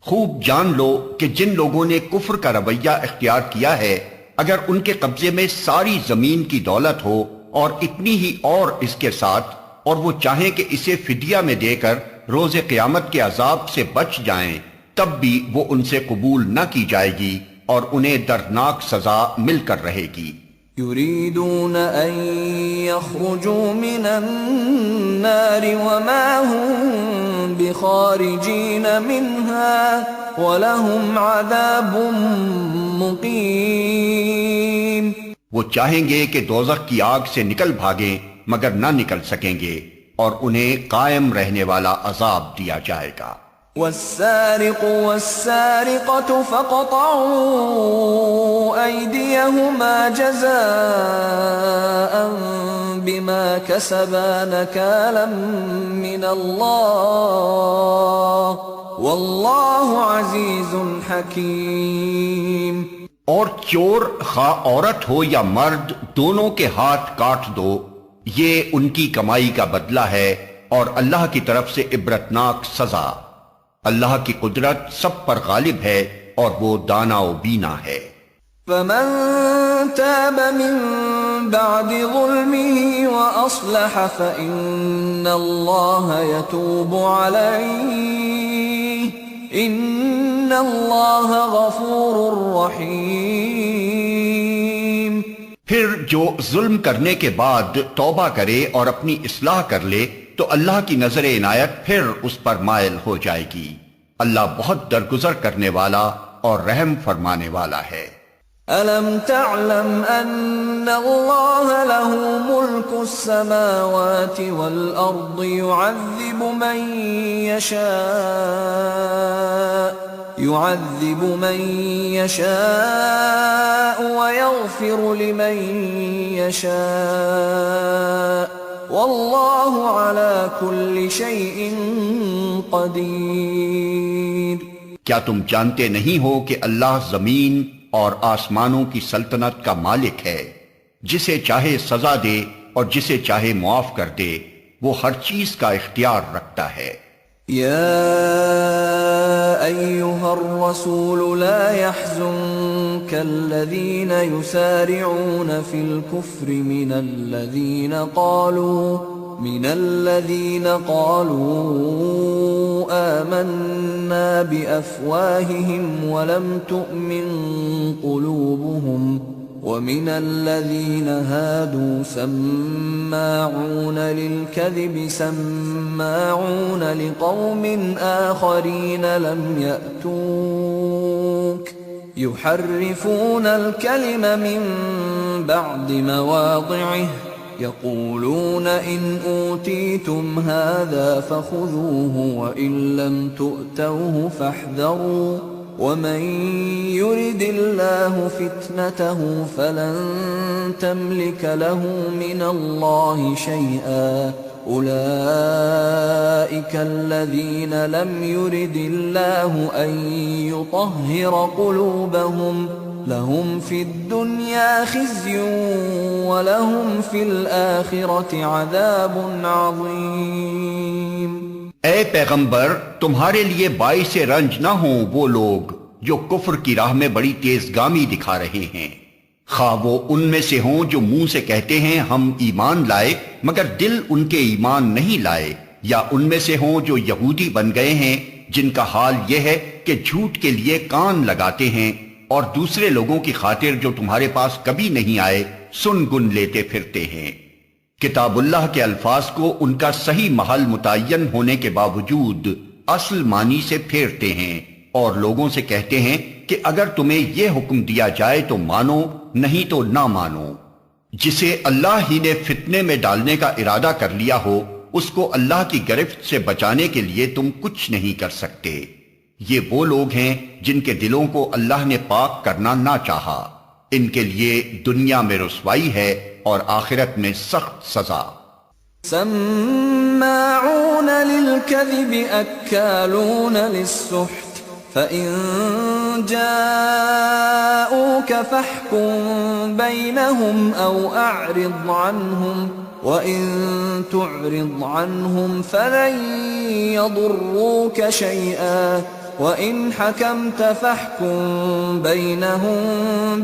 خوب جان لو کہ جن لوگوں نے کفر کا رویہ اختیار کیا ہے، اگر ان کے قبضے میں ساری زمین کی دولت ہو اور اتنی ہی اور اس کے ساتھ، اور وہ چاہیں کہ اسے فدیہ میں دے کر روز قیامت کے عذاب سے بچ جائیں، تب بھی وہ ان سے قبول نہ کی جائے گی اور انہیں دردناک سزا مل کر رہے گی۔ يريدون أن يخرجوا من النار وما هم بخارجين منها ولهم عذاب مقيم۔ وہ چاہیں گے کہ دوزخ کی آگ سے نکل بھاگیں مگر نہ نکل سکیں گے اور انہیں قائم رہنے والا عذاب دیا جائے گا۔ والسارق والسارقة فاقطعوا أيديهما جزاء بما كسبا نكالا من الله والله عزيز حكيم۔ اور چور خواہ عورت ہو یا مرد دونوں کے ہاتھ کاٹ دو، یہ ان کی کمائی کا بدلہ ہے اور اللہ کی طرف سے عبرتناک سزا۔ اللہ کی قدرت سب پر غالب ہے اور وہ دانا و بینا ہے۔ فمن تاب من بعد ظلمه وأصلح فإن الله يتوب عليه إن الله غفور رحيم۔ پھر جو ظلم کرنے کے بعد توبہ کرے اور اپنی اصلاح کر لے تو اللہ کی نظر عنایت پھر اس پر مائل ہو جائے گی۔ اللہ بہت درگزر کرنے والا اور رحم فرمانے والا ہے۔ أَلَمْ تَعْلَمْ أَنَّ اللَّهَ لَهُ مُلْكُ السَّمَاوَاتِ وَالْأَرْضِ يُعَذِّبُ مَن يَشَاءُ وَيَغْفِرُ لِمَن يَشَاءُ وَاللَّهُ عَلَى كُلِّ شَيْءٍ قَدِيرٌ۔ کیا تم جانتے نہیں ہو کہ اللہ زمین اور آسمانوں کی سلطنت کا مالک ہے، جسے چاہے سزا دے اور جسے چاہے معاف کر دے، وہ ہر چیز کا اختیار رکھتا ہے۔ يا أيها الرسول لا يحزنك الذين يسارعون في الكفر من الذين قالوا آمنا بأفواههم ولم تؤمن قلوبهم ومن الذين هادوا سماعون للكذب سماعون لقوم آخرين لم يأتوك يحرفون الكلم من بعد مواضعه يقولون إن أوتيتم هذا فخذوه وإن لم تؤتوه فاحذروا ومن يرد الله فتنته فلن تملك له من الله شيئا أولئك الذين لم يرد الله أن يطهر قلوبهم لهم في الدنيا خزي ولهم في الآخرة عذاب عظيم۔ اے پیغمبر، تمہارے لیے باعث رنج نہ ہوں وہ لوگ جو کفر کی راہ میں بڑی تیز گامی دکھا رہے ہیں، خواہ وہ ان میں سے ہوں جو منہ سے کہتے ہیں ہم ایمان لائے مگر دل ان کے ایمان نہیں لائے، یا ان میں سے ہوں جو یہودی بن گئے ہیں جن کا حال یہ ہے کہ جھوٹ کے لیے کان لگاتے ہیں اور دوسرے لوگوں کی خاطر جو تمہارے پاس کبھی نہیں آئے سن گن لیتے پھرتے ہیں۔ کتاب اللہ کے الفاظ کو ان کا صحیح محل متعین ہونے کے باوجود اصل معنی سے پھیرتے ہیں اور لوگوں سے کہتے ہیں کہ اگر تمہیں یہ حکم دیا جائے تو مانو، نہیں تو نہ مانو۔ جسے اللہ ہی نے فتنے میں ڈالنے کا ارادہ کر لیا ہو اس کو اللہ کی گرفت سے بچانے کے لیے تم کچھ نہیں کر سکتے۔ یہ وہ لوگ ہیں جن کے دلوں کو اللہ نے پاک کرنا نہ چاہا، ان کے لیے دنیا میں رسوائی ہے اور آخرت میں سخت سزا۔ سماعون للكذب اکالون للسحت فإن جاءوك فاحكم بينهم أو أعرض عنهم وإن تعرض عنهم فلن يضروك شيئا وإن حكمت فاحكم بينهم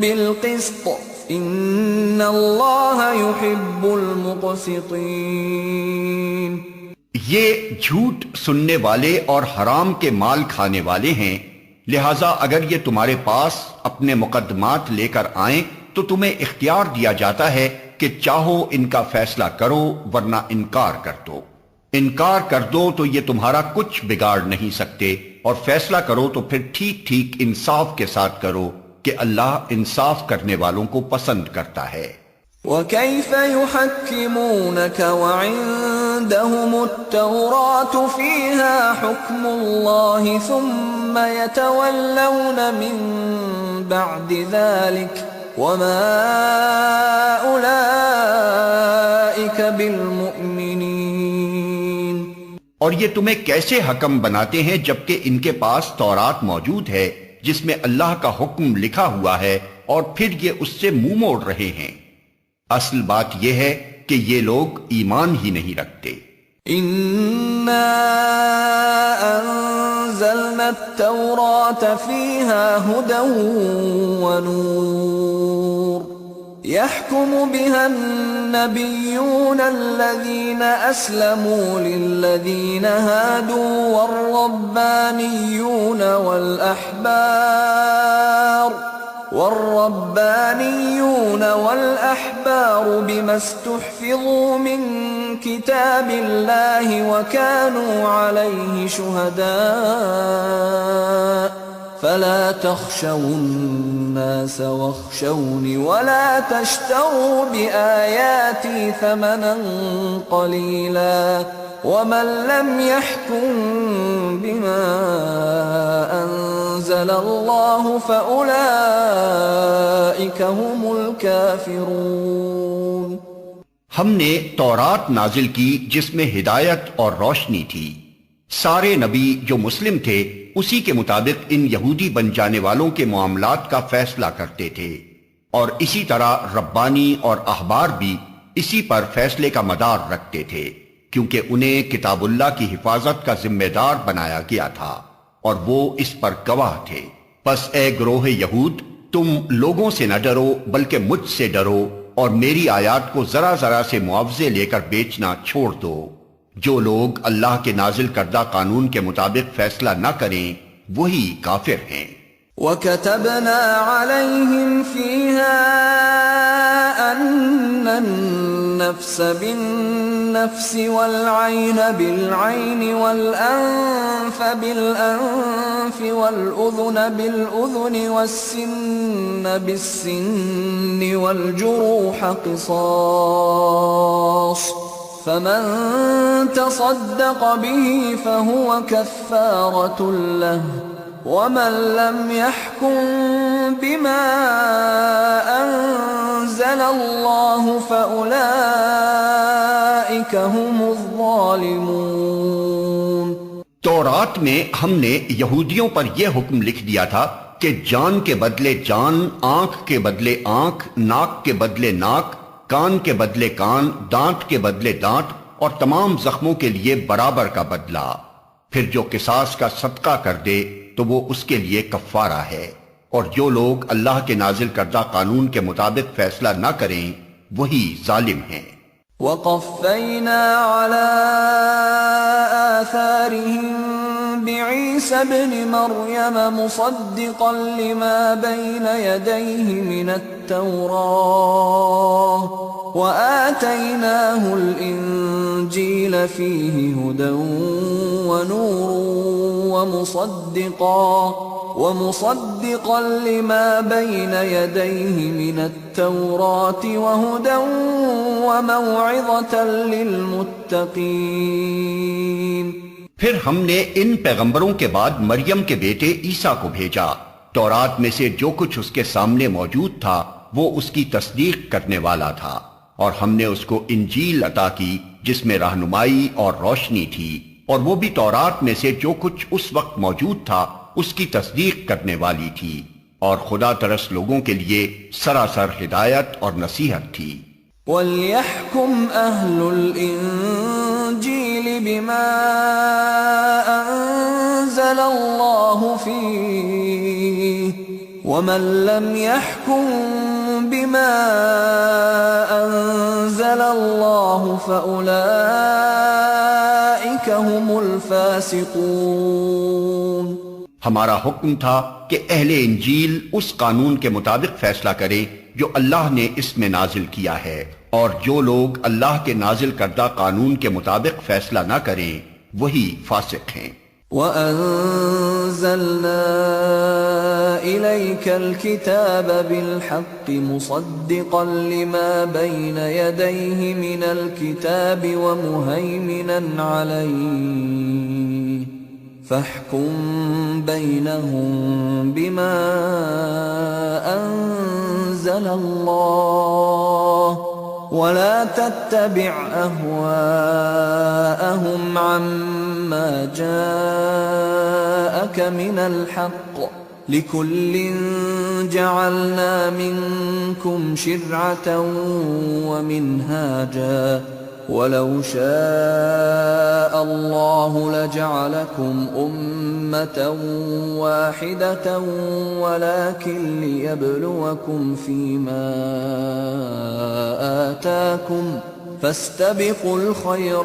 بالقسط إن الله يحب المقسطين۔ یہ جھوٹ سننے والے اور حرام کے مال کھانے والے ہیں، لہذا اگر یہ تمہارے پاس اپنے مقدمات لے کر آئیں تو تمہیں اختیار دیا جاتا ہے کہ چاہو ان کا فیصلہ کرو ورنہ انکار کر دو۔ انکار کر دو تو یہ تمہارا کچھ بگاڑ نہیں سکتے، اور فیصلہ کرو تو پھر ٹھیک ٹھیک انصاف کے ساتھ کرو کہ اللہ انصاف کرنے والوں کو پسند کرتا ہے۔ وَكَيْفَ يُحَكِّمُونَكَ وَعِندَهُمُ التَّوْرَاةُ فِيهَا حُكْمُ اللَّهِ ثُمَّ يَتَوَلَّوْنَ مِن بَعْدِ ذَلِكَ وَمَا أُولَئِكَ بِالْمُؤْمِنِينَ۔ اور یہ تمہیں کیسے حکم بناتے ہیں جبکہ ان کے پاس تورات موجود ہے جس میں اللہ کا حکم لکھا ہوا ہے اور پھر یہ اس سے منہ موڑ رہے ہیں؟ اصل بات یہ ہے کہ یہ لوگ ایمان ہی نہیں رکھتے۔ اِنَّا أَنزَلْنَا التَّوْرَاةَ فِيهَا هُدًى وَنُورٌ يَحْكُمُ بِهَا النَّبِيُّونَ الَّذِينَ أَسْلَمُوا لِلَّذِينَ هَادُوا والربانيون والأحبار بما استحفظوا من كتاب الله وكانوا عليه شهداء فلا تخشوا الناس واخشوني ولا تشتروا بآياتي ثمنا قليلا ومن لم يحكم بما أنزل الله فأولئك هم الكافرون۔ ہم نے تورات نازل کی جس میں ہدایت اور روشنی تھی۔ سارے نبی جو مسلم تھے اسی کے مطابق ان یہودی بن جانے والوں کے معاملات کا فیصلہ کرتے تھے، اور اسی طرح ربانی اور احبار بھی اسی پر فیصلے کا مدار رکھتے تھے، کیونکہ انہیں کتاب اللہ کی حفاظت کا ذمہ دار بنایا گیا تھا اور وہ اس پر گواہ تھے۔ پس اے گروہ یہود، تم لوگوں سے نہ ڈرو بلکہ مجھ سے ڈرو، اور میری آیات کو ذرا ذرا سے معاوضے لے کر بیچنا چھوڑ دو۔ جو لوگ اللہ کے نازل کردہ قانون کے مطابق فیصلہ نہ کریں وہی کافر ہیں۔ وَكَتَبْنَا عَلَيْهِمْ فِيهَا أَنَّ النَّفْسَ بِالنَّفْسِ وَالْعَيْنَ بِالْعَيْنِ وَالْأَنفَ بِالْأَنفِ وَالْأُذُنَ بِالْأُذُنِ وَالسِّنَّ بِالسِّنِّ وَالْجُرُوحَ قِصَاصٌ فمن تصدق به فهو كفارة له ومن لم يحكم بما أنزل الله فأولئك هم الظالمون۔ تورات میں ہم نے یہودیوں پر یہ حکم لکھ دیا تھا کہ جان کے بدلے جان، آنکھ کے بدلے آنکھ، ناک کے بدلے ناک، کان کے بدلے کان، دانت کے بدلے دانت، اور تمام زخموں کے لیے برابر کا بدلہ۔ پھر جو قصاص کا صدقہ کر دے تو وہ اس کے لیے کفارہ ہے، اور جو لوگ اللہ کے نازل کردہ قانون کے مطابق فیصلہ نہ کریں وہی ظالم ہیں۔ وَقَفَّيْنَا عَلَىٰ آثَارِهِم بِعِيسَى ابْنِ مَرْيَمَ مُصَدِّقًا لِمَا بَيْنَ يَدَيْهِ مِنَ التَّوْرَاةِ وَآتَيْنَاهُ الْإِنجِيلَ فِيهِ هُدًى وَنُورٌ ومصدقا لما بين يديه من التوراة وهدى وموعظة للمتقين۔ پھر ہم نے ان پیغمبروں کے بعد مریم کے بیٹے عیسیٰ کو بھیجا۔ تورات میں سے جو کچھ اس کے سامنے موجود تھا وہ اس کی تصدیق کرنے والا تھا، اور ہم نے اس کو انجیل عطا کی جس میں رہنمائی اور روشنی تھی، اور وہ بھی تورات میں سے جو کچھ اس وقت موجود تھا اس کی تصدیق کرنے والی تھی، اور خدا ترس لوگوں کے لیے سراسر ہدایت اور نصیحت تھی۔ وَلْيَحْكُمْ أَهْلُ الْإِنجِيلِ بِمَا أَنزَلَ اللَّهُ فِيهِ وَمَن لَّمْ يَحْكُم بِمَا أَنزَلَ اللَّهُ فَأُولَٰئِكَ هُمُ الْفَاسِقُونَ۔ ہمارا حکم تھا کہ اہل انجیل اس قانون کے مطابق فیصلہ کرے جو اللہ نے اس میں نازل کیا ہے، اور جو لوگ اللہ کے نازل کردہ قانون کے مطابق فیصلہ نہ کریں وہی فاسق ہیں۔ وَأَنزَلْنَا إِلَيْكَ الْكِتَابَ بِالْحَقِّ مُصَدِّقًا لِمَا بَيْنَ يَدَيْهِ مِنَ الْكِتَابِ وَمُهَيْمِنًا عَلَيْهِ فَاحْكُم بَيْنَهُم بِمَا أَنزَلَ اللَّهُ وَلَا تَتَّبِعْ أَهْوَاءَهُمْ عَمَّا جَاءَكَ مِنَ الْحَقِّ لِكُلٍّ جَعَلْنَا مِنكُمْ شِرْعَةً وَمِنْهَاجًا وَلَوْ شَاءَ اللَّهُ لَجَعَلَكُمْ أُمَّةً وَاحِدَةً وَلَكِنْ لِيَبْلُوَكُمْ فِيمَا آتَاكُمْ فَاسْتَبِقُوا الْخَيْرَاتِ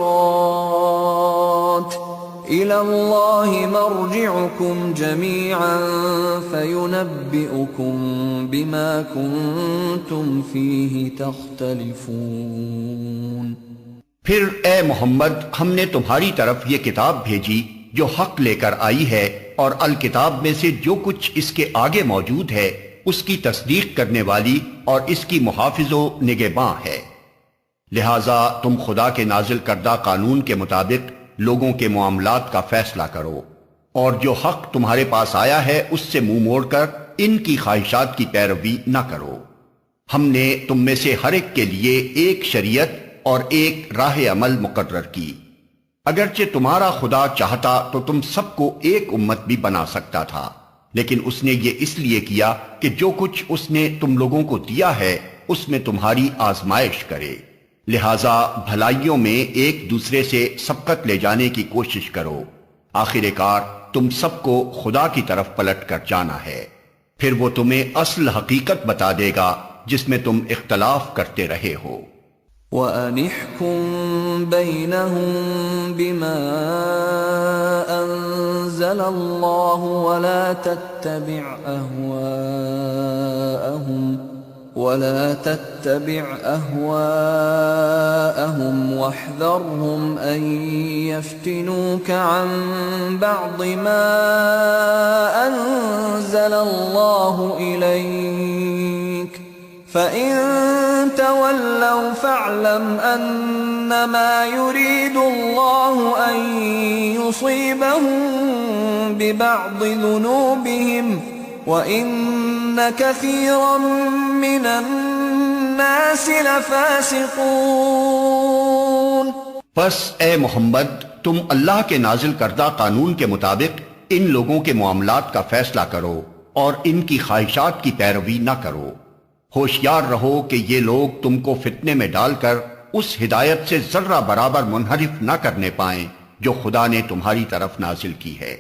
إِلَى اللَّهِ مَرْجِعُكُمْ جَمِيعًا فَيُنَبِّئُكُم بِمَا كُنتُمْ فِيهِ تَخْتَلِفُونَ۔ پھر اے محمد ہم نے تمہاری طرف یہ کتاب بھیجی جو حق لے کر آئی ہے، اور الکتاب میں سے جو کچھ اس کے آگے موجود ہے اس کی تصدیق کرنے والی اور اس کی محافظ و نگہباں ہے۔ لہٰذا تم خدا کے نازل کردہ قانون کے مطابق لوگوں کے معاملات کا فیصلہ کرو، اور جو حق تمہارے پاس آیا ہے اس سے منہ موڑ کر ان کی خواہشات کی پیروی نہ کرو۔ ہم نے تم میں سے ہر ایک کے لیے ایک شریعت اور ایک راہ عمل مقرر کی۔ اگرچہ تمہارا خدا چاہتا تو تم سب کو ایک امت بھی بنا سکتا تھا، لیکن اس نے یہ اس لیے کیا کہ جو کچھ اس نے تم لوگوں کو دیا ہے اس میں تمہاری آزمائش کرے۔ لہٰذا بھلائیوں میں ایک دوسرے سے سبقت لے جانے کی کوشش کرو۔ آخر کار تم سب کو خدا کی طرف پلٹ کر جانا ہے، پھر وہ تمہیں اصل حقیقت بتا دے گا جس میں تم اختلاف کرتے رہے ہو۔ وَأَنِ احْكُم بَيْنَهُم بِمَا أَنزَلَ اللَّهُ وَلَا تَتَّبِعْ أَهْوَاءَهُمْ وَاحْذَرْهُمْ أَن يَفْتِنُوكَ عَن بَعْضِ مَا أَنزَلَ اللَّهُ إِلَيْكَ فَإِن تَوَلَّوْا فَاعْلَمْ أَنَّمَا يُرِيدُ اللَّهُ أَن يُصِيبَهُم بِبَعْضِ ذُنُوبِهِمْ وَإِنَّ كَثِيرًا مِّنَ النَّاسِ لَفَاسِقُونَ۔ پس اے محمد تم اللہ کے نازل کردہ قانون کے مطابق ان لوگوں کے معاملات کا فیصلہ کرو اور ان کی خواہشات کی پیروی نہ کرو۔ ہوشیار رہو کہ یہ لوگ تم کو فتنے میں ڈال کر اس ہدایت سے ذرہ برابر منحرف نہ کرنے پائیں جو خدا نے تمہاری طرف نازل کی ہے۔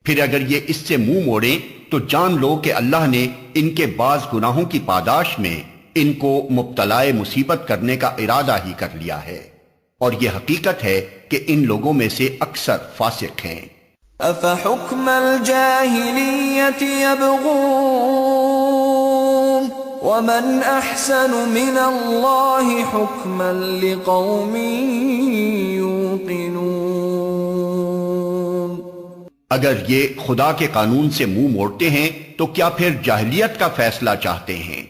پھر اگر یہ اس سے منہ موڑیں تو جان لو کہ اللہ نے ان کے بعض گناہوں کی پاداش میں ان کو مبتلا مصیبت کرنے کا ارادہ ہی کر لیا ہے، اور یہ حقیقت ہے کہ ان لوگوں میں سے اکثر فاسق ہیں۔ أَفَحُكْمَ الْجَاهِلِيَّةِ يَبْغُونَ وَمَنْ أَحْسَنُ مِنَ اللَّهِ حُكْمًا لِقَوْمٍ يُوقِنُونَ۔ اگر یہ خدا کے قانون سے منہ موڑتے ہیں تو کیا پھر جاہلیت کا فیصلہ چاہتے ہیں؟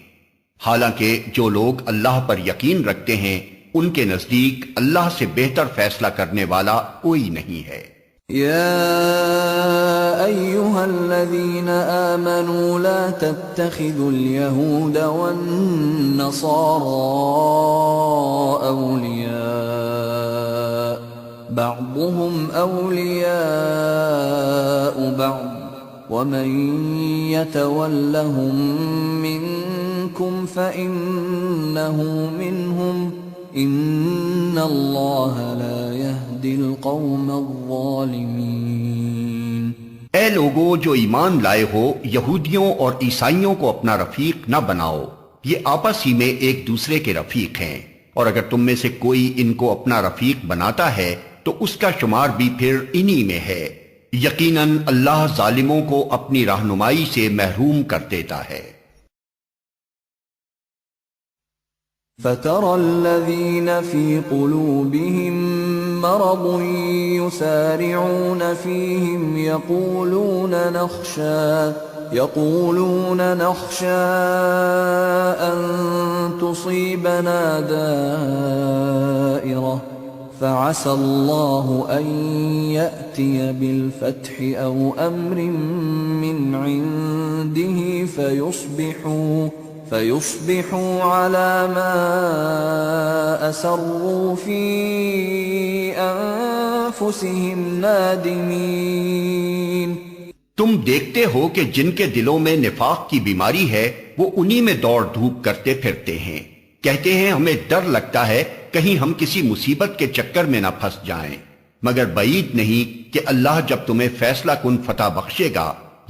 حالانکہ جو لوگ اللہ پر یقین رکھتے ہیں ان کے نزدیک اللہ سے بہتر فیصلہ کرنے والا کوئی نہیں ہے۔ يا أيها الذين آمنوا لا تتخذوا اليهود والنصارى أولياء بعضهم أولياء بعض ومن يتولهم منكم فإنه منهم ان اللہ لا يهدی القوم الظالمین۔ اے لوگو جو ایمان لائے ہو، یہودیوں اور عیسائیوں کو اپنا رفیق نہ بناؤ، یہ آپس ہی میں ایک دوسرے کے رفیق ہیں، اور اگر تم میں سے کوئی ان کو اپنا رفیق بناتا ہے تو اس کا شمار بھی پھر انہی میں ہے۔ یقیناً اللہ ظالموں کو اپنی رہنمائی سے محروم کر دیتا ہے۔ فَتَرَى الَّذِينَ فِي قُلُوبِهِم مَّرَضٌ يُسَارِعُونَ فِيهِمْ يَقُولُونَ نَخْشَىٰ أَن تُصِيبَنَا دَائِرَةٌ فَعَسَى اللَّهُ أَن يَأْتِيَ بِالْفَتْحِ أَوْ أَمْرٍ مِّنْ عِندِهِ فَيُصْبِحُوا عَلَى مَا أَسَرُّوا فِي أَنفُسِهِمْ نَادِمِينَ۔ تم دیکھتے ہو کہ جن کے دلوں میں نفاق کی بیماری ہے وہ انہی میں دوڑ دھوپ کرتے پھرتے ہیں، کہتے ہیں ہمیں ڈر لگتا ہے کہیں ہم کسی مصیبت کے چکر میں نہ پھنس جائیں، مگر بعید نہیں کہ اللہ جب تمہیں فیصلہ کن فتح بخشے گا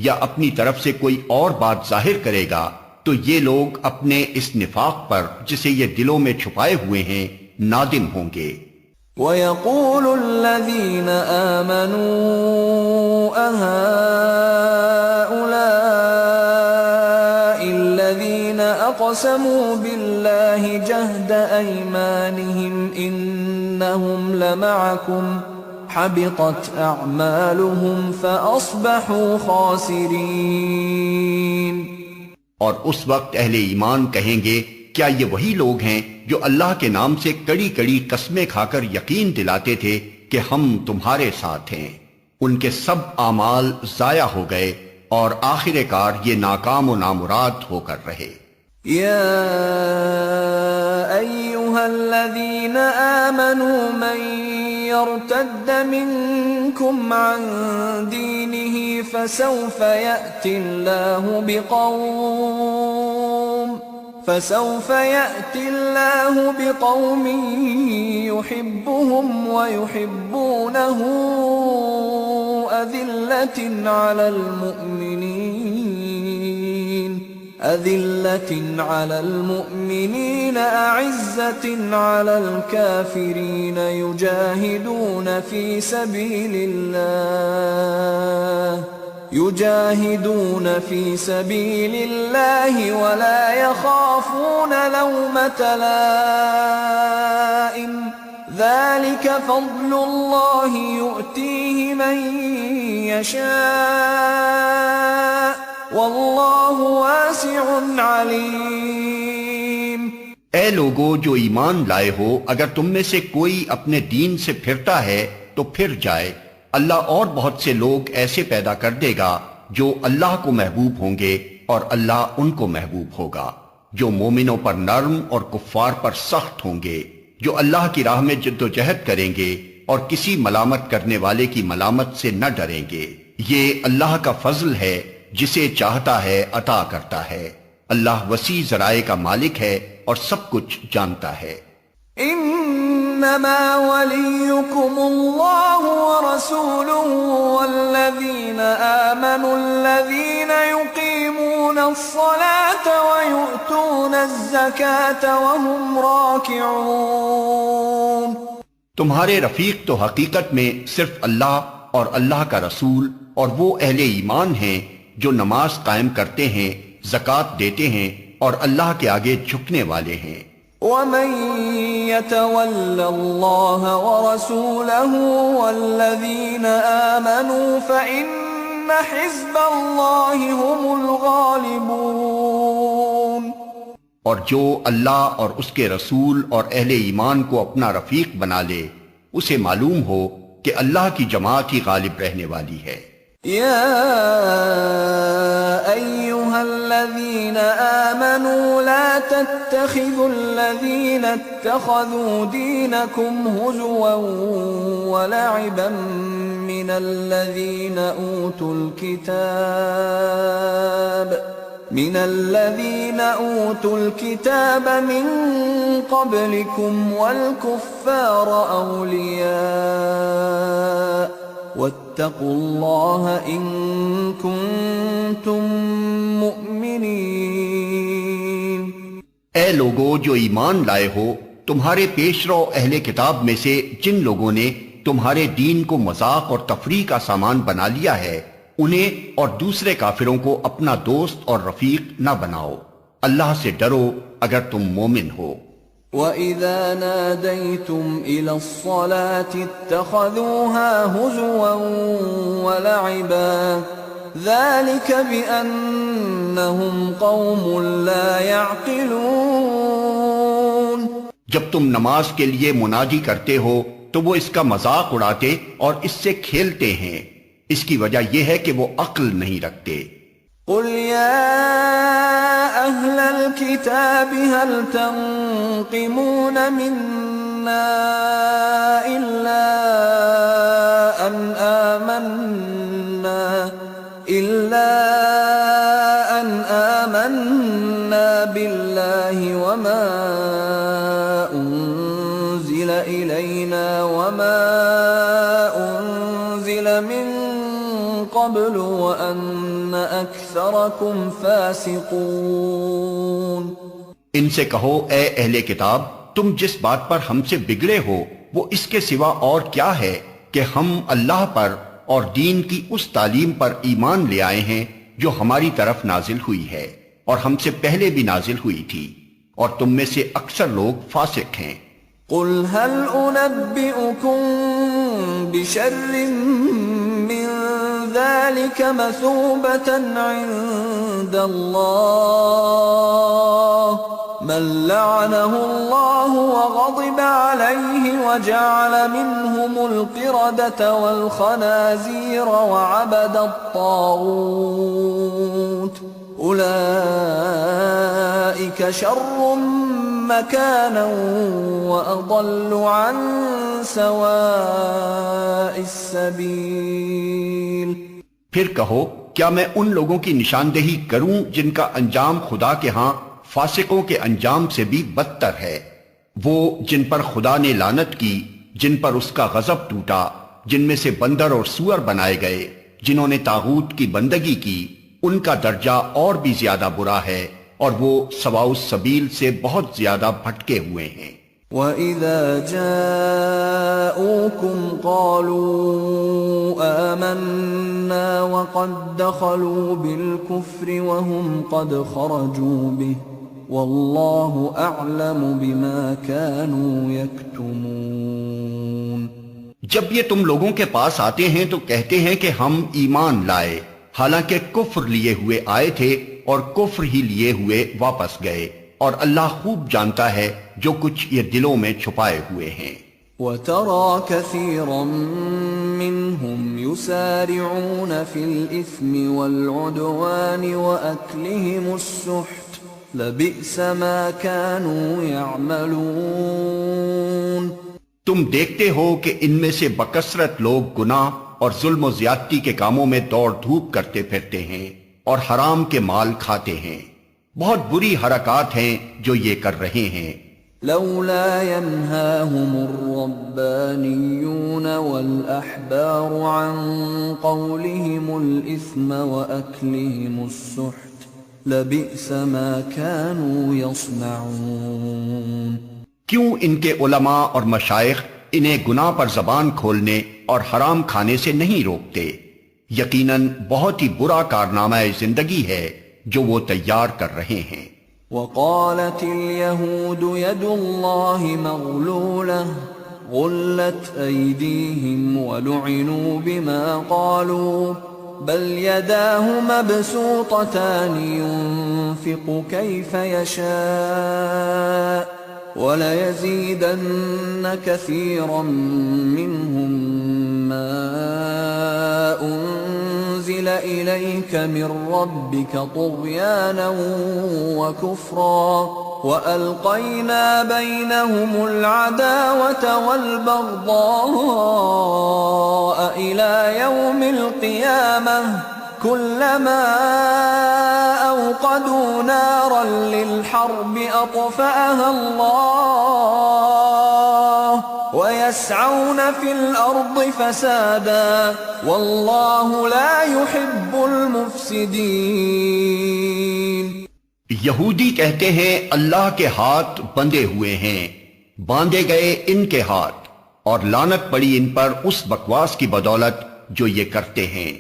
یا اپنی طرف سے کوئی اور بات ظاہر کرے گا تو یہ لوگ اپنے اس نفاق پر جسے یہ دلوں میں چھپائے ہوئے ہیں نادم ہوں گے۔ وَيَقُولُ الَّذِينَ آمَنُوا أَهَٰؤُلَاءِ الَّذِينَ أَقْسَمُوا بِاللَّهِ جَهْدَ أَيْمَانِهِمْ إِنَّهُمْ لَمَعَكُمْ حَبِطَتْ أَعْمَالُهُمْ فَأَصْبَحُوا خَاسِرِينَ۔ اور اس وقت اہل ایمان کہیں گے کیا یہ وہی لوگ ہیں جو اللہ کے نام سے کڑی کڑی قسمیں کھا کر یقین دلاتے تھے کہ ہم تمہارے ساتھ ہیں؟ ان کے سب اعمال ضائع ہو گئے اور آخر کار یہ ناکام و نامراد ہو کر رہے۔ یا ایھا الذین آمنوا من يرتد منكم عن دينه فسوف يأتي الله بقوم يحبهم ويحبونه أذلة على المؤمنين أعزة على الكافرين يجاهدون في سبيل الله ولا يخافون لومة لائم ذلك فضل الله يؤتيه من يشاء واللہ واسع علیم۔ اے لوگو جو ایمان لائے ہو، اگر تم میں سے کوئی اپنے دین سے پھرتا ہے تو پھر جائے، اللہ اور بہت سے لوگ ایسے پیدا کر دے گا جو اللہ کو محبوب ہوں گے اور اللہ ان کو محبوب ہوگا، جو مومنوں پر نرم اور کفار پر سخت ہوں گے، جو اللہ کی راہ میں جد و جہد کریں گے اور کسی ملامت کرنے والے کی ملامت سے نہ ڈریں گے۔ یہ اللہ کا فضل ہے، جسے چاہتا ہے عطا کرتا ہے۔ اللہ وسیع ذرائع کا مالک ہے اور سب کچھ جانتا ہے۔ انما ولیکم اللہ ورسولہ والذین آمنوا الذین یقیمون الصلاة ویؤتون الزکاة وهم راکعون۔ تمہارے رفیق تو حقیقت میں صرف اللہ اور اللہ کا رسول اور وہ اہل ایمان ہیں جو نماز قائم کرتے ہیں، زکوٰۃ دیتے ہیں اور اللہ کے آگے جھکنے والے ہیں۔ ومن يتول الله ورسوله والذين آمنوا فإن حزب الله هم الغالبون۔ اور جو اللہ اور اس کے رسول اور اہل ایمان کو اپنا رفیق بنا لے اسے معلوم ہو کہ اللہ کی جماعت ہی غالب رہنے والی ہے۔ یا ایہا الذین آمنوا لا تتخذوا الذین اتخذوا دینکم ہزوا ولعبا من الذین اوتوا الكتاب من قبلكم والكفار أولياء واتقوا الله إن كنتم مؤمنين۔ اے لوگو جو ایمان لائے ہو، تمہارے پیشرو اہل کتاب میں سے جن لوگوں نے تمہارے دین کو مذاق اور تفریح کا سامان بنا لیا ہے، انہیں اور دوسرے کافروں کو اپنا دوست اور رفیق نہ بناؤ۔ اللہ سے ڈرو اگر تم مومن ہو۔ وَإِذَا نَادَيْتُمْ إِلَى الصَّلَاةِ اتَّخَذُوهَا هُزُوًا وَلَعِبًا ذَلِكَ بِأَنَّهُمْ قَوْمٌ لَا يَعْقِلُونَ۔ جب تم نماز کے لیے منادی کرتے ہو تو وہ اس کا مذاق اڑاتے اور اس سے کھیلتے ہیں، اس کی وجہ یہ ہے کہ وہ عقل نہیں رکھتے۔ قل يا أهل الكتاب هل تنقمون منا إلا أن آمنا بالله وما أنزل إلينا وما أنزل من قبل وأن أكثركم فاسقون۔ ان سے کہو اے اہل کتاب، تم جس بات پر ہم سے بگڑے ہو وہ اس کے سوا اور کیا ہے کہ ہم اللہ پر اور دین کی اس تعلیم پر ایمان لے آئے ہیں جو ہماری طرف نازل ہوئی ہے اور ہم سے پہلے بھی نازل ہوئی تھی، اور تم میں سے اکثر لوگ فاسق ہیں۔ قل هل أنبئكم بشر من ذلك مثوبة عند الله من لعنه الله وغضب عليه وجعل منهم القردة والخنازير وعبد الطاغوت أولئك شر مكانا وأضل عن سواء السبيل۔ پھر کہو کیا میں ان لوگوں کی نشاندہی کروں جن کا انجام خدا کے ہاں فاسقوں کے انجام سے بھی بدتر ہے؟ وہ جن پر خدا نے لعنت کی، جن پر اس کا غضب ٹوٹا، جن میں سے بندر اور سور بنائے گئے، جنہوں نے طاغوت کی بندگی کی، ان کا درجہ اور بھی زیادہ برا ہے، اور وہ سواء السبیل سے بہت زیادہ بھٹکے ہوئے ہیں۔ وَإِذَا جَاءُوكُمْ قَالُوا آمَنَّا وَقَدْ دَخَلُوا بِالْكُفْرِ وَهُمْ قَدْ خَرَجُوا بِهِ وَاللَّهُ أَعْلَمُ بِمَا كَانُوا يَكْتُمُونَ۔ جب یہ تم لوگوں کے پاس آتے ہیں تو کہتے ہیں کہ ہم ایمان لائے، حالانکہ کفر لیے ہوئے آئے تھے اور کفر ہی لیے ہوئے واپس گئے، اور اللہ خوب جانتا ہے جو کچھ یہ دلوں میں چھپائے ہوئے ہیں۔ وَتَرَى كَثِيرًا مِّنْهُمْ يُسَارِعُونَ فِي الْإِثْمِ وَالْعُدْوَانِ وَأَكْلِهِمُ السُّحْتَ لَبِئْسَ مَا كَانُوا يَعْمَلُونَ۔ تم دیکھتے ہو کہ ان میں سے بکثرت لوگ گناہ اور ظلم و زیادتی کے کاموں میں دوڑ دھوپ کرتے پھرتے ہیں اور حرام کے مال کھاتے ہیں، بہت بری حرکات ہیں جو یہ کر رہے ہیں۔ لولا ينهاهم الربانيون والأحبار عن قولهم الإثم وأكلهم السحت لبئس ما كانوا يصنعون۔ کیوں ان کے علماء اور مشائخ انہیں گناہ پر زبان کھولنے اور حرام کھانے سے نہیں روکتے؟ یقیناً بہت ہی برا کارنامہ زندگی ہے جو وہ تیار کر رہے ہیں۔ وقالت اليهود يد الله مغلولة غلت أيديهم ولعنوا بما قالوا بل يداه مبسوطتان ينفق كيف يشاء وَلَيَزِيدَنَّ كَثِيرًا مِّنْهُمْ مَا أُنزِلَ إِلَيْكَ مِنْ رَبِّكَ طُغْيَانًا وَكُفْرًا وَأَلْقَيْنَا بَيْنَهُمُ الْعَدَاوَةَ وَالْبَغْضَاءَ إِلَى يَوْمِ الْقِيَامَةِ كُلَّمَا أَوْقَدُوا نَارًا لِلْحَرْبِ أَطْفَأَهَا اللَّهُ وَيَسْعَوْنَ فِي الْأَرْضِ فَسَادًا وَاللَّهُ لَا يُحِبُّ الْمُفْسِدِينَ۔ یہودی کہتے ہیں اللہ کے ہاتھ بندھے ہوئے ہیں، باندھے گئے ان کے ہاتھ، اور لعنت پڑی ان پر اس بکواس کی بدولت جو یہ کرتے ہیں۔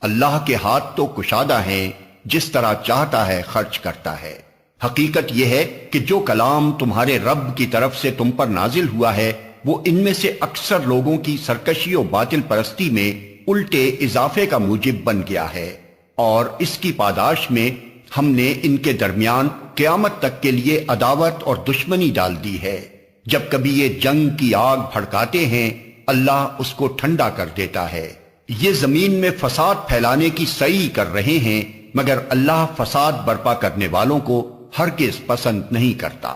اللہ کے ہاتھ تو کشادہ ہیں، جس طرح چاہتا ہے خرچ کرتا ہے۔ حقیقت یہ ہے کہ جو کلام تمہارے رب کی طرف سے تم پر نازل ہوا ہے وہ ان میں سے اکثر لوگوں کی سرکشی و باطل پرستی میں الٹے اضافے کا موجب بن گیا ہے، اور اس کی پاداش میں ہم نے ان کے درمیان قیامت تک کے لیے عداوت اور دشمنی ڈال دی ہے۔ جب کبھی یہ جنگ کی آگ بھڑکاتے ہیں اللہ اس کو ٹھنڈا کر دیتا ہے۔ یہ زمین میں فساد پھیلانے کی سعی کر رہے ہیں، مگر اللہ فساد برپا کرنے والوں کو ہرگز پسند نہیں کرتا۔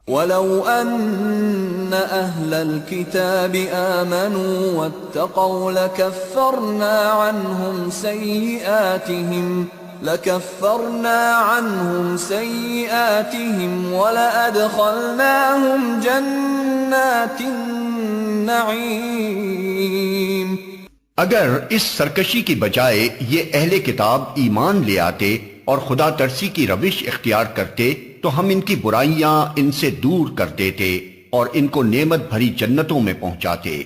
وَلَوْ أَنَّ أَهْلَ الْكِتَابِ آمَنُوا وَاتَّقَوْا لَكَفَّرْنَا عَنْهُمْ سَيِّئَاتِهِمْ وَلَأَدْخَلْنَاهُمْ جَنَّاتِ النَّعِيمِ۔ اگر اس سرکشی کی بجائے یہ اہل کتاب ایمان لے آتے اور خدا ترسی کی روش اختیار کرتے تو ہم ان کی برائیاں ان سے دور کر دیتے اور ان کو نعمت بھری جنتوں میں پہنچاتے۔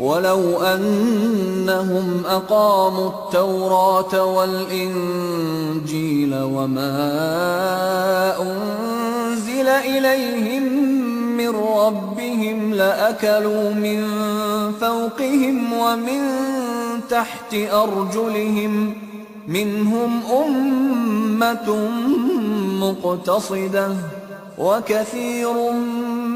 وَلَوْ أَنَّهُمْ أَقَامُوا التَّوْرَاةَ وَالْإِنْجِيلَ وَمَا أُنْزِلَ إِلَيْهِمْ مِنْ رَبِّهِمْ لَأَكَلُوا مِنْ فَوْقِهِمْ وَمِنْ تَحْتِ أَرْجُلِهِمْ مِنْهُمْ أُمَّةٌ مُقْتَصِدَةٌ وَكَثِيرٌ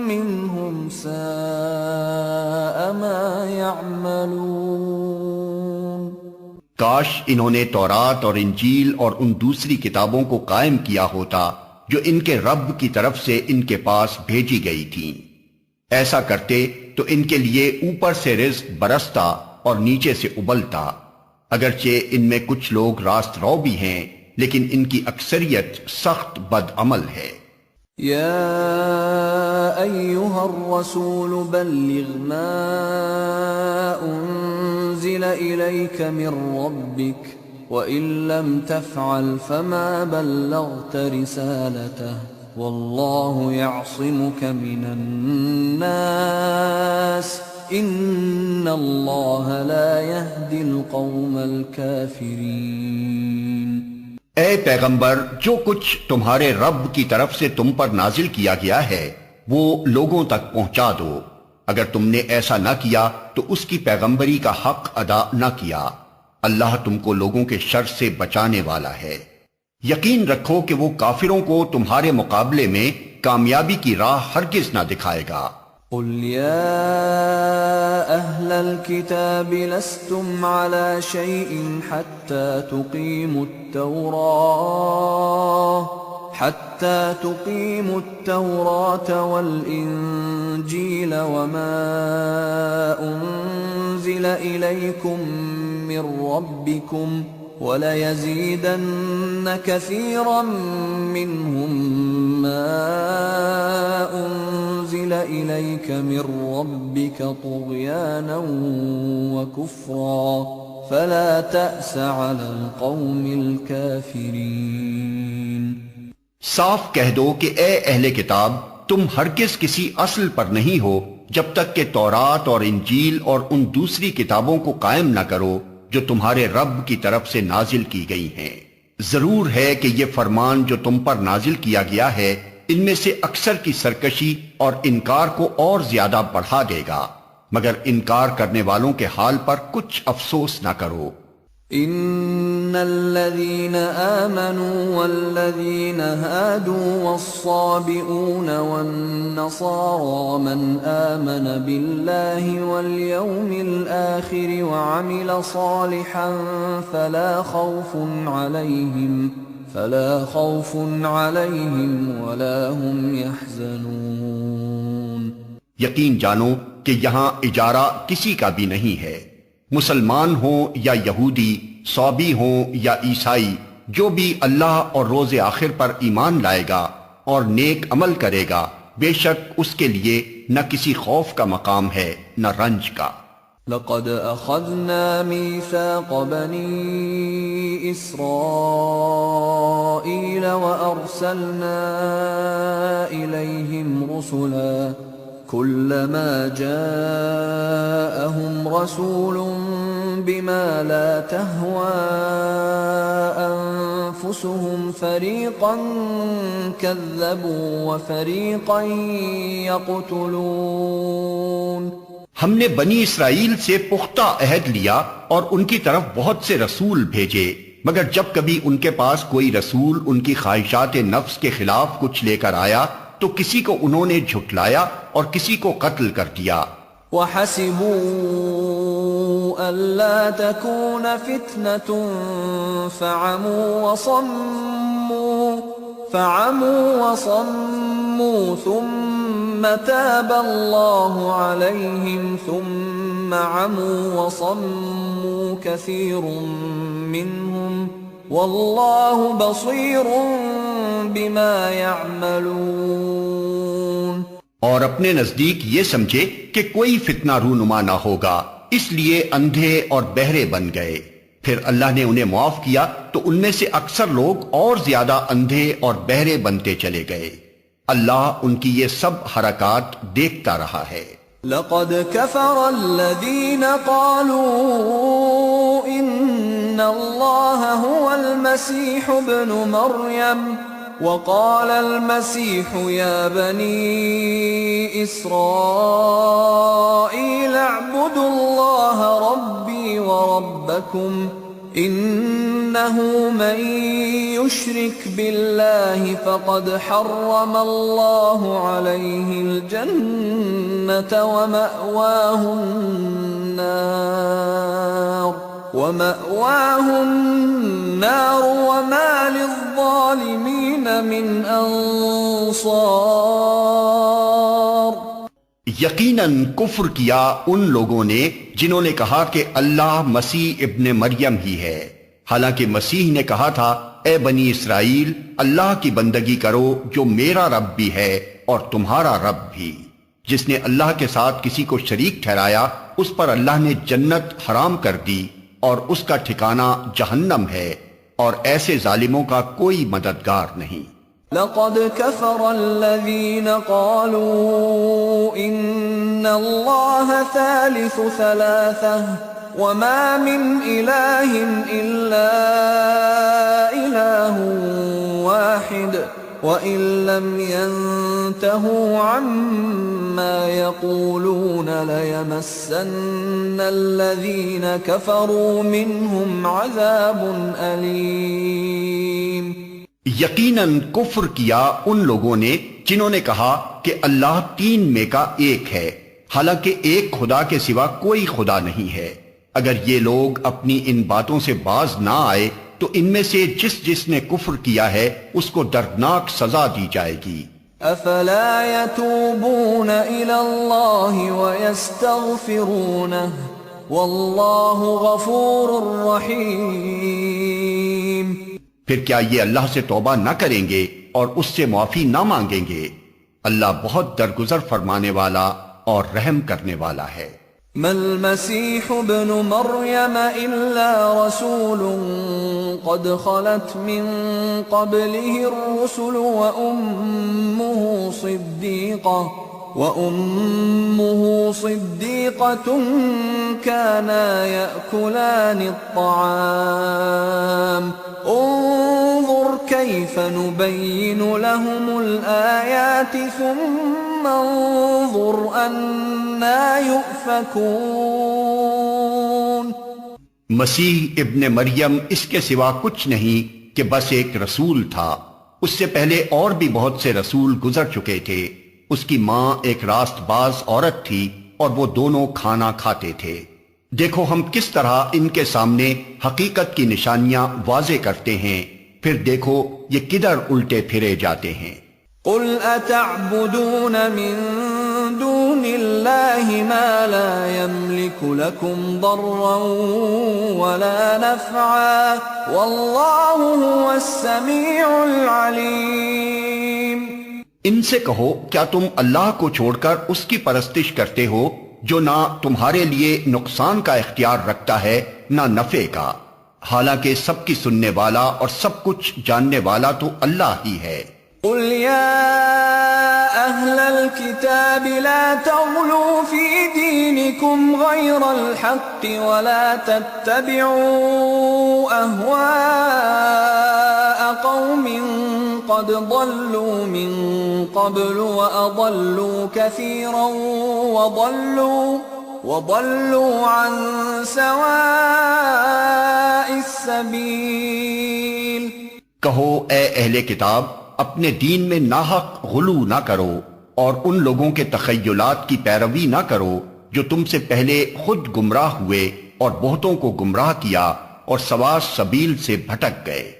مِّنْهُمْ سَاءَ مَا يَعْمَلُونَ۔ کاش انہوں نے تورات اور انجیل اور ان دوسری کتابوں کو قائم کیا ہوتا جو ان کے رب کی طرف سے ان کے پاس بھیجی گئی تھیں۔ ایسا کرتے تو ان کے لیے اوپر سے رزق برستا اور نیچے سے ابلتا۔ اگرچہ ان میں کچھ لوگ راست رو بھی ہیں لیکن ان کی اکثریت سخت بد عمل ہے۔ یا ایہا الرسول بلغ ما انزل الیک من ربک وَإِن لَّمْ تَفْعَلْ فَمَا بَلَّغْتَ رِسَالَتَهُ وَاللَّهُ يَعْصِمُكَ مِنَ النَّاسِ إِنَّ اللَّهَ لَا يَهْدِي الْقَوْمَ الْكَافِرِينَ۔ اے پیغمبر، جو کچھ تمہارے رب کی طرف سے تم پر نازل کیا گیا ہے وہ لوگوں تک پہنچا دو۔ اگر تم نے ایسا نہ کیا تو اس کی پیغمبری کا حق ادا نہ کیا۔ اللہ تم کو لوگوں کے شر سے بچانے والا ہے۔ یقین رکھو کہ وہ کافروں کو تمہارے مقابلے میں کامیابی کی راہ ہرگز نہ دکھائے گا۔ قُلْ يَا أَهْلَ الْكِتَابِ لَسْتُمْ عَلَى شَيْءٍ حَتَّى تُقِيمُوا التَّوْرَاةَ وَالْإِنْجِيلَ وَمَا أُنْزِلَ إِلَيْكُمْ مِنْ رَبِّكُمْ وَلَيَزِيدَنَّ كَثِيرًا مِّنْهُمْ مَا أُنْزِلَ إِلَيْكَ مِنْ رَبِّكَ طُغْيَانًا وَكُفْرًا فَلَا تَأْسَ عَلَى الْقَوْمِ الْكَافِرِينَ۔ صاف کہہ دو کہ اے اہل کتاب، تم ہرگز کسی اصل پر نہیں ہو جب تک کہ تورات اور انجیل اور ان دوسری کتابوں کو قائم نہ کرو جو تمہارے رب کی طرف سے نازل کی گئی ہیں۔ ضرور ہے کہ یہ فرمان جو تم پر نازل کیا گیا ہے ان میں سے اکثر کی سرکشی اور انکار کو اور زیادہ بڑھا دے گا، مگر انکار کرنے والوں کے حال پر کچھ افسوس نہ کرو۔ ان الذين آمنوا والذين هادوا والصابئون والنصارى من آمن بالله واليوم الآخر وعمل صالحا فلا خوف عليهم ولا هم يحزنون۔ یقین جانو کہ یہاں اجارہ کسی کا بھی نہیں ہے، مسلمان ہوں یا یہودی، صابی ہوں یا عیسائی، جو بھی اللہ اور روز آخر پر ایمان لائے گا اور نیک عمل کرے گا، بے شک اس کے لیے نہ کسی خوف کا مقام ہے نہ رنج کا۔ لقد اخذنا ميثاق بني اسرائيل وارسلنا اليهم رسلا كلما جاءهم رسول بما لا تهوى أنفسهم فريقا كذبوا وفريقا يقتلون۔ ہم نے بنی اسرائیل سے پختہ عہد لیا اور ان کی طرف بہت سے رسول بھیجے، مگر جب کبھی ان کے پاس کوئی رسول ان کی خواہشات نفس کے خلاف کچھ لے کر آیا تو کسی کو انہوں نے جھٹلایا اور کسی کو قتل کر دیا۔ وَحَسِبُوا أَلَّا تَكُونَ فِتْنَةٌ فَعَمُوا وَصَمُّوا ثُمَّ تَابَ اللَّهُ عَلَيْهِمْ ثُمَّ عَمُوا وَصَمُّوا كَثِيرٌ مِّنْهُمْ وَاللَّهُ بَصِيرٌ بِمَا يَعْمَلُونَ۔ اور اپنے نزدیک یہ سمجھے کہ کوئی فتنہ رونما نہ ہوگا، اس لیے اندھے اور بہرے بن گئے، پھر اللہ نے انہیں معاف کیا تو ان میں سے اکثر لوگ اور زیادہ اندھے اور بہرے بنتے چلے گئے۔ اللہ ان کی یہ سب حرکات دیکھتا رہا ہے۔ لقد كفر الذين قالوا ان الله هو المسيح ابن مريم وقال المسيح يا بني إسرائيل اعبدوا الله ربي وربكم إنه من يشرك بالله فقد حرم الله عليه الجنة ومأواه النار وما للظالمين من انصار۔ یقیناً کفر کیا ان لوگوں نے جنہوں نے کہا کہ اللہ مسیح ابن مریم ہی ہے، حالانکہ مسیح نے کہا تھا اے بنی اسرائیل اللہ کی بندگی کرو جو میرا رب بھی ہے اور تمہارا رب بھی۔ جس نے اللہ کے ساتھ کسی کو شریک ٹھہرایا اس پر اللہ نے جنت حرام کر دی اور اس کا ٹھکانہ جہنم ہے، اور ایسے ظالموں کا کوئی مددگار نہیں۔ لقد كفر الذين قالوا إن الله ثالث ثلاثة وما من إله إلا إله واحد وإن لم ينتهوا عما يقولون ليمسن الذين كفروا منهم عذاب أليم۔ یقیناً کفر کیا ان لوگوں نے جنہوں نے کہا کہ اللہ تین میں کا ایک ہے، حالانکہ ایک خدا کے سوا کوئی خدا نہیں ہے۔ اگر یہ لوگ اپنی ان باتوں سے باز نہ آئے تو ان میں سے جس نے کفر کیا ہے اس کو دردناک سزا دی جائے گی۔ افلا يتوبون الى الله ويستغفرونه والله غفور رحيم۔ پھر کیا یہ اللہ سے توبہ نہ کریں گے اور اس سے معافی نہ مانگیں گے؟ اللہ بہت درگزر فرمانے والا اور رحم کرنے والا ہے۔ ما المسيح ابن مريم إلا رسول قد خلت من قبله الرسل وأمه صديقة كانا يأكلان الطعام كيف نبين لهم الآيات ثم انظر أنا يؤفكون۔ مسیح ابن مریم اس کے سوا کچھ نہیں کہ بس ایک رسول تھا۔ اس سے پہلے اور بھی بہت سے رسول گزر چکے تھے۔ اس کی ماں ایک راست باز عورت تھی اور وہ دونوں کھانا کھاتے تھے۔ دیکھو ہم کس طرح ان کے سامنے حقیقت کی نشانیاں واضح کرتے ہیں، پھر دیکھو یہ کدھر الٹے پھرے جاتے ہیں۔ قل اتعبدون من دون اللہ ما لا يملك لكم ضرا ولا نفعا واللہ هو السمیع العلیم۔ ان سے کہو کیا تم اللہ کو چھوڑ کر اس کی پرستش کرتے ہو جو نہ تمہارے لیے نقصان کا اختیار رکھتا ہے نہ نفع کا، حالانکہ سب کی سننے والا اور سب کچھ جاننے والا تو اللہ ہی ہے۔ قل یا اہل الكتاب لا تغلوا فی دینکم غیر الحق ولا تتبعوا اہواء قوم قد ضلوا من قبل وأضلوا كثيرا وضلوا عن سواء السبيل۔ کہو اے اہل کتاب اپنے دین میں ناحق غلو نہ کرو اور ان لوگوں کے تخیلات کی پیروی نہ کرو جو تم سے پہلے خود گمراہ ہوئے اور بہتوں کو گمراہ کیا اور سوا سبیل سے بھٹک گئے۔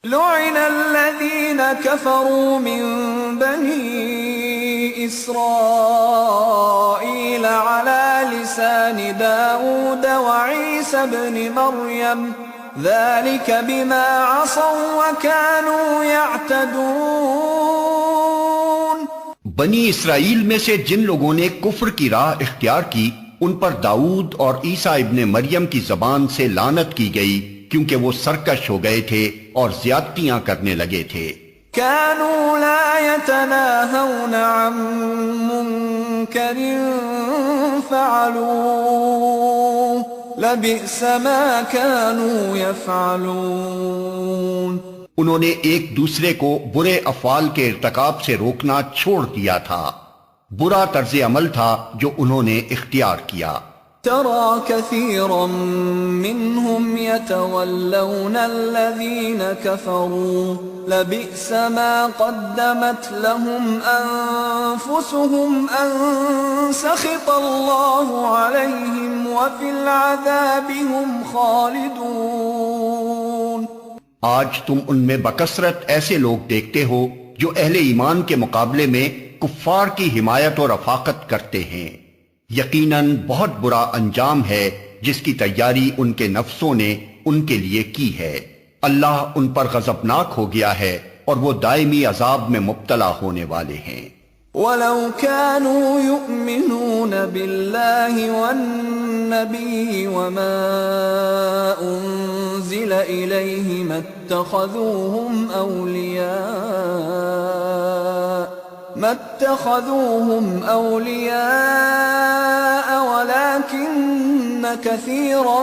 لعن الذين كفروا من بني إسرائيل على لسان داود وعيسى بن مريم ذلك بما عصوا وكانوا يعتدون۔ بنی اسرائیل میں سے جن لوگوں نے کفر کی راہ اختیار کی ان پر داؤد اور عیسیٰ ابن مریم کی زبان سے لعنت کی گئی کیونکہ وہ سرکش ہو گئے تھے اور زیادتیاں کرنے لگے تھے۔ كانوا لا يتناهون عن منكر فعلوه لبئس ما كانوا يفعلون۔ انہوں نے ایک دوسرے کو برے افعال کے ارتکاب سے روکنا چھوڑ دیا تھا، برا طرز عمل تھا جو انہوں نے اختیار کیا۔ ترى كثيرا منهم يتولون الذين كفروا لبئس ما قدمت لهم أنفسهم أن سخط الله عليهم وفي العذاب هم خالدون۔ آج تم ان میں بکثرت ایسے لوگ دیکھتے ہو جو اہل ایمان کے مقابلے میں کفار کی حمایت اور رفاقت کرتے ہیں، یقیناً بہت برا انجام ہے جس کی تیاری ان کے نفسوں نے ان کے لیے کی ہے۔ اللہ ان پر غضبناک ہو گیا ہے اور وہ دائمی عذاب میں مبتلا ہونے والے ہیں۔ وَلَوْ كَانُوا يُؤْمِنُونَ بِاللَّهِ وَالنَّبِيِّ وَمَا أُنزِلَ إِلَيْهِ مَا اتَّخَذُوهُمْ أَوْلِيَاءَ وَلَكِنَّ كَثِيرًا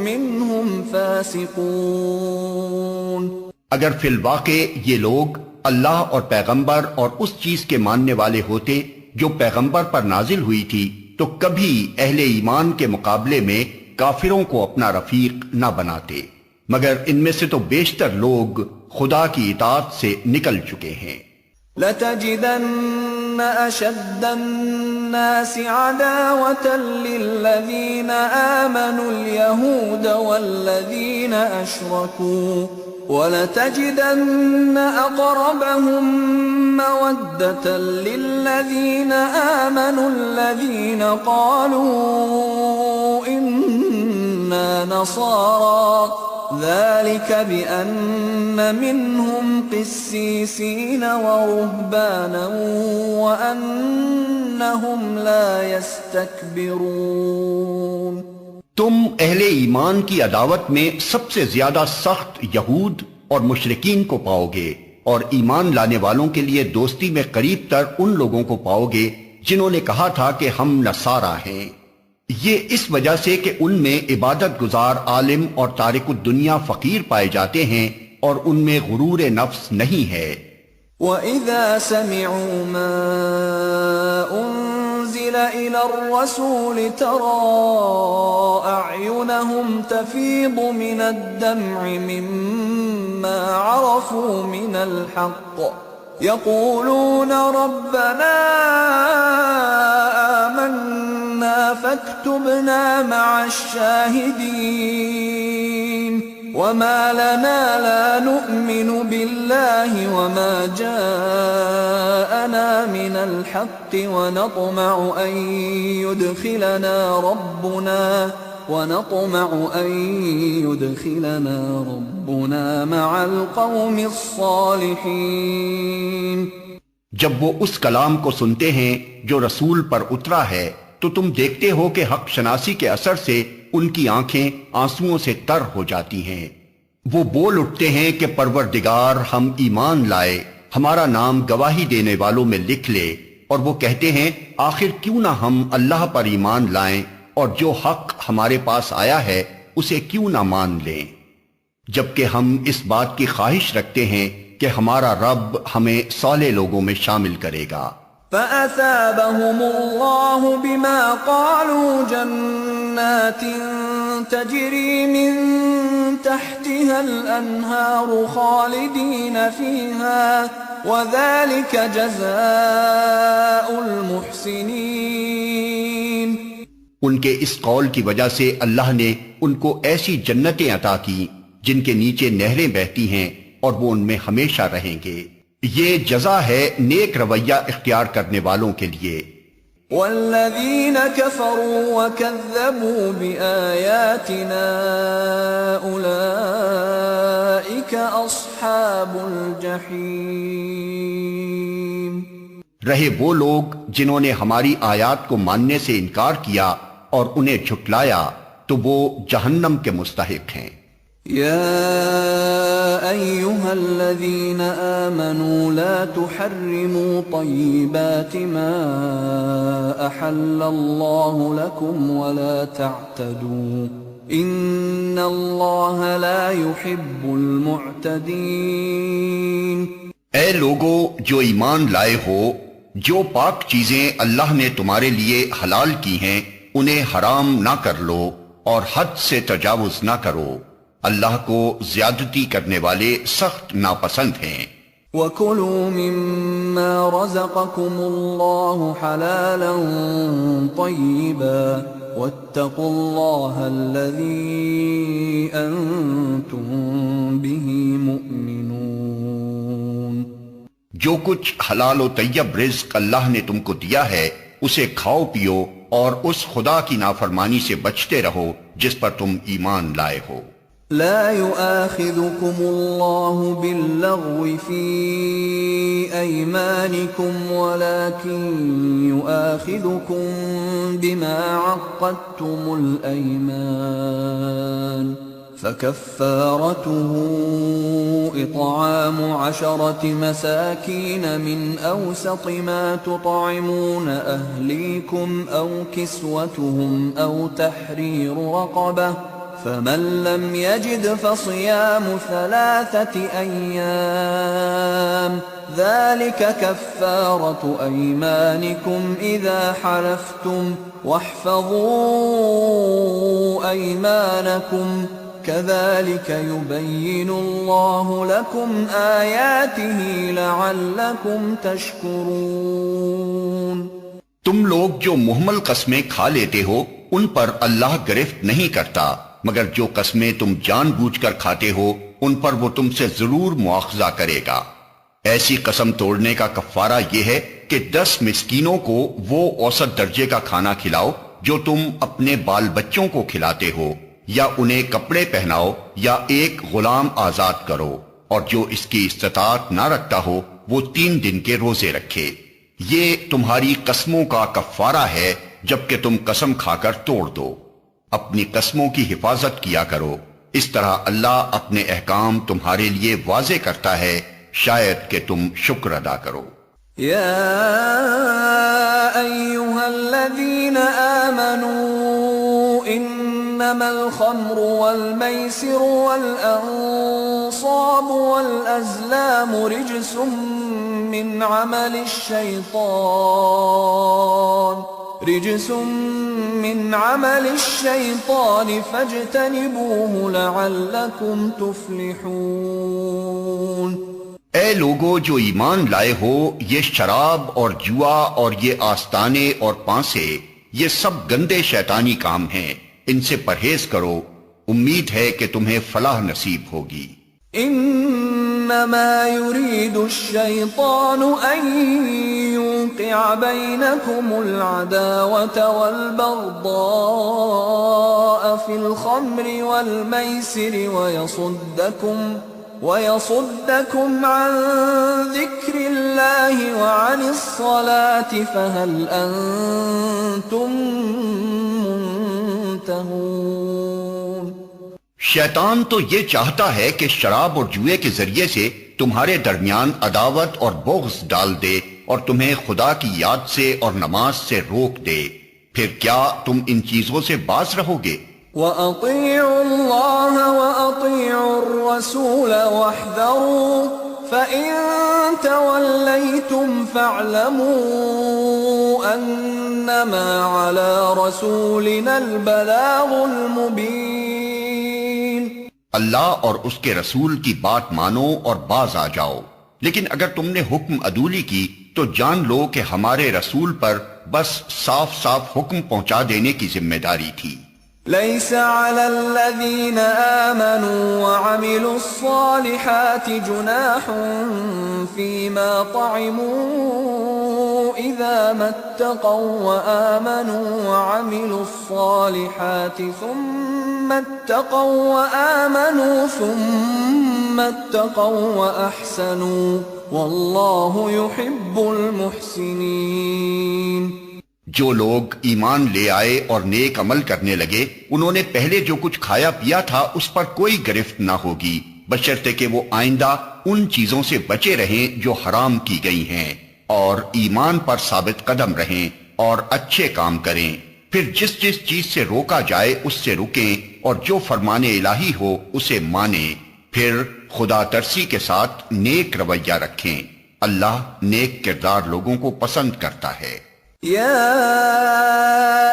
مِّنْهُمْ فَاسِقُونَ۔ اگر فی الواقع یہ لوگ اللہ اور پیغمبر اور اس چیز کے ماننے والے ہوتے جو پیغمبر پر نازل ہوئی تھی تو کبھی اہل ایمان کے مقابلے میں کافروں کو اپنا رفیق نہ بناتے، مگر ان میں سے تو بیشتر لوگ خدا کی اطاعت سے نکل چکے ہیں۔ لَتَجِدَنَّ أَشَدَّ النَّاسِ عَدَاوَةً لِّلَّذِينَ آمَنُوا الْيَهُودَ وَالَّذِينَ أَشْرَكُوا وَلَتَجِدَنَّ أَقْرَبَهُم مَّوَدَّةً لِّلَّذِينَ آمَنُوا الَّذِينَ قَالُوا إِنَّا نَصَارَىٰ ذَلِكَ بِأَنَّ مِنْهُمْ قِسِّيسِينَ وَرُهْبَانًا وَأَنَّهُمْ لَا يَسْتَكْبِرُونَ۔ تم اہل ایمان کی عداوت میں سب سے زیادہ سخت یہود اور مشرکین کو پاؤ گے، اور ایمان لانے والوں کے لیے دوستی میں قریب تر ان لوگوں کو پاؤ گے جنہوں نے کہا تھا کہ ہم نصارہ ہیں۔ یہ اس وجہ سے کہ ان میں عبادت گزار عالم اور تارک الدنیا فقیر پائے جاتے ہیں اور ان میں غرور نفس نہیں ہے۔ وَإِذَا سَمِعُوا مَا أُنزِلَ إِلَى الرَّسُولِ تَرَىٰ أَعْيُنَهُمْ تَفِيضُ مِنَ الدَّمْعِ مِمَّا عَرَفُوا مِنَ الْحَقِّ يَقُولُونَ رَبَّنَا آمَنَّا فَاكْتُبْنَا مَعَ الشَّاهِدِينَ وَمَا لَنَا لَا نُؤْمِنُ بِاللَّهِ وَمَا جَاءَنَا مِنَ الْحَقِّ وَنَطْمَعُ أَن يُدْخِلَنَا رَبُّنَا مَعَ الْقَوْمِ الصَّالِحِينَ۔ جب وہ اس کلام کو سنتے ہیں جو رسول پر اترا ہے تو تم دیکھتے ہو کہ حق شناسی کے اثر سے ان کی آنکھیں آنسوؤں سے تر ہو جاتی ہیں۔ وہ بول اٹھتے ہیں کہ پروردگار ہم ایمان لائے، ہمارا نام گواہی دینے والوں میں لکھ لے، اور وہ کہتے ہیں آخر کیوں نہ ہم اللہ پر ایمان لائیں اور جو حق ہمارے پاس آیا ہے اسے کیوں نہ مان لیں، جبکہ ہم اس بات کی خواہش رکھتے ہیں کہ ہمارا رب ہمیں صالح لوگوں میں شامل کرے گا۔ فَأَثَابَهُمُ اللَّهُ بِمَا قَالُوا جَنَّاتٍ تَجْرِي مِن تَحْتِهَا الْأَنْهَارُ خَالِدِينَ فِيهَا وَذَلِكَ جَزَاءُ الْمُحْسِنِينَ۔ ان کے اس قول کی وجہ سے اللہ نے ان کو ایسی جنتیں عطا کی جن کے نیچے نہریں بہتی ہیں اور وہ ان میں ہمیشہ رہیں گے۔ یہ جزا ہے نیک رویہ اختیار کرنے والوں کے لیے۔ والذین کفروا وکذبوا بآیاتنا اولئک اصحاب الجحیم۔ رہے وہ لوگ جنہوں نے ہماری آیات کو ماننے سے انکار کیا اور انہیں جھٹلایا تو وہ جہنم کے مستحق ہیں۔ يا أيها الذين آمنوا لا تحرموا طيبات ما أحل الله لكم ولا تعتدوا إن الله لا يحب المعتدين۔ اے لوگو جو ایمان لائے ہو، جو پاک چیزیں اللہ نے تمہارے لیے حلال کی ہیں انہیں حرام نہ کر لو اور حد سے تجاوز نہ کرو، اللہ کو زیادتی کرنے والے سخت ناپسند ہیں۔ وَكُلُوا مِمَّا رَزَقَكُمُ اللَّهُ حَلَالًا طَيِّبًا وَاتَّقُوا اللَّهَ الَّذِي أَنتُم بِهِ مُؤْمِنُونَ۔ جو کچھ حلال و طیب رزق اللہ نے تم کو دیا ہے اسے کھاؤ پیو اور اس خدا کی نافرمانی سے بچتے رہو جس پر تم ایمان لائے ہو۔ لا يؤاخذكم الله باللغو في أيمانكم ولكن يؤاخذكم بما عقدتم الأيمان فكفارته إطعام 10 مساكين من أوسط ما تطعمون أهليكم أو كسوتهم أو تحرير رقبة فمن لم يجد فصيام 3 أيام ذلك كفارة أيمانكم إذا حلفتم واحفظوا أيمانكم كذلك يبين الله لكم آياته لعلكم تشكرون۔ تم لوگ جو محمل قسمیں کھا لیتے ہو ان پر اللہ گرفت نہیں کرتا، مگر جو قسمیں تم جان بوجھ کر کھاتے ہو ان پر وہ تم سے ضرور مواخذہ کرے گا۔ ایسی قسم توڑنے کا کفارہ یہ ہے کہ 10 مسکینوں کو وہ اوسط درجے کا کھانا کھلاؤ جو تم اپنے بال بچوں کو کھلاتے ہو، یا انہیں کپڑے پہناؤ یا ایک غلام آزاد کرو، اور جو اس کی استطاعت نہ رکھتا ہو وہ 3 دن کے روزے رکھے۔ یہ تمہاری قسموں کا کفارہ ہے جبکہ تم قسم کھا کر توڑ دو۔ اپنی قسموں کی حفاظت کیا کرو، اس طرح اللہ اپنے احکام تمہارے لیے واضح کرتا ہے، شاید کہ تم شکر ادا کرو۔ یا ایھا الذین آمنوا إنما الخمر والميسر والأنصاب والأزلام رجس من عمل الشيطان فاجتنبوه لعلكم تفلحون۔ اے لوگو جو ایمان لائے ہو، یہ شراب اور جوا اور یہ آستانے اور پانسے، یہ سب گندے شیطانی کام ہیں، ان سے پرہیز کرو، امید ہے کہ تمہیں فلاح نصیب ہوگی۔ انما يريد الشيطان ان يوقع بينكم العداوة والبغضاء في الخمر والميسر ويصدكم عن ذكر الله وعن الصلاة فهل أنتم منتهون۔ شیطان تو یہ چاہتا ہے کہ شراب اور جوئے کے ذریعے سے تمہارے درمیان عداوت اور بغض ڈال دے اور تمہیں خدا کی یاد سے اور نماز سے روک دے، پھر کیا تم ان چیزوں سے باز رہو گے؟ وَأَطِيعُوا اللَّهَ وَأَطِيعُوا الرَّسُولَ وَاحْذَرُوا فَإِن تَوَلَّيْتُمْ فَاعْلَمُوا أَنَّمَا عَلَى رَسُولِنَا الْبَلَاغُ الْمُبِينُ۔ اللہ اور اس کے رسول کی بات مانو اور باز آ جاؤ، لیکن اگر تم نے حکم عدولی کی تو جان لو کہ ہمارے رسول پر بس صاف صاف حکم پہنچا دینے کی ذمہ داری تھی۔ ليس على الذين آمنوا وعملوا الصالحات جناح فيما طعموا إذا ما اتقوا وآمنوا وعملوا الصالحات ثم اتقوا وأحسنوا والله يحب المحسنين۔ جو لوگ ایمان لے آئے اور نیک عمل کرنے لگے، انہوں نے پہلے جو کچھ کھایا پیا تھا اس پر کوئی گرفت نہ ہوگی، بشرطے کہ وہ آئندہ ان چیزوں سے بچے رہیں جو حرام کی گئی ہیں، اور ایمان پر ثابت قدم رہیں اور اچھے کام کریں، پھر جس جس چیز سے روکا جائے اس سے رکیں، اور جو فرمان الہی ہو اسے مانیں، پھر خدا ترسی کے ساتھ نیک رویہ رکھیں۔ اللہ نیک کردار لوگوں کو پسند کرتا ہے۔ يا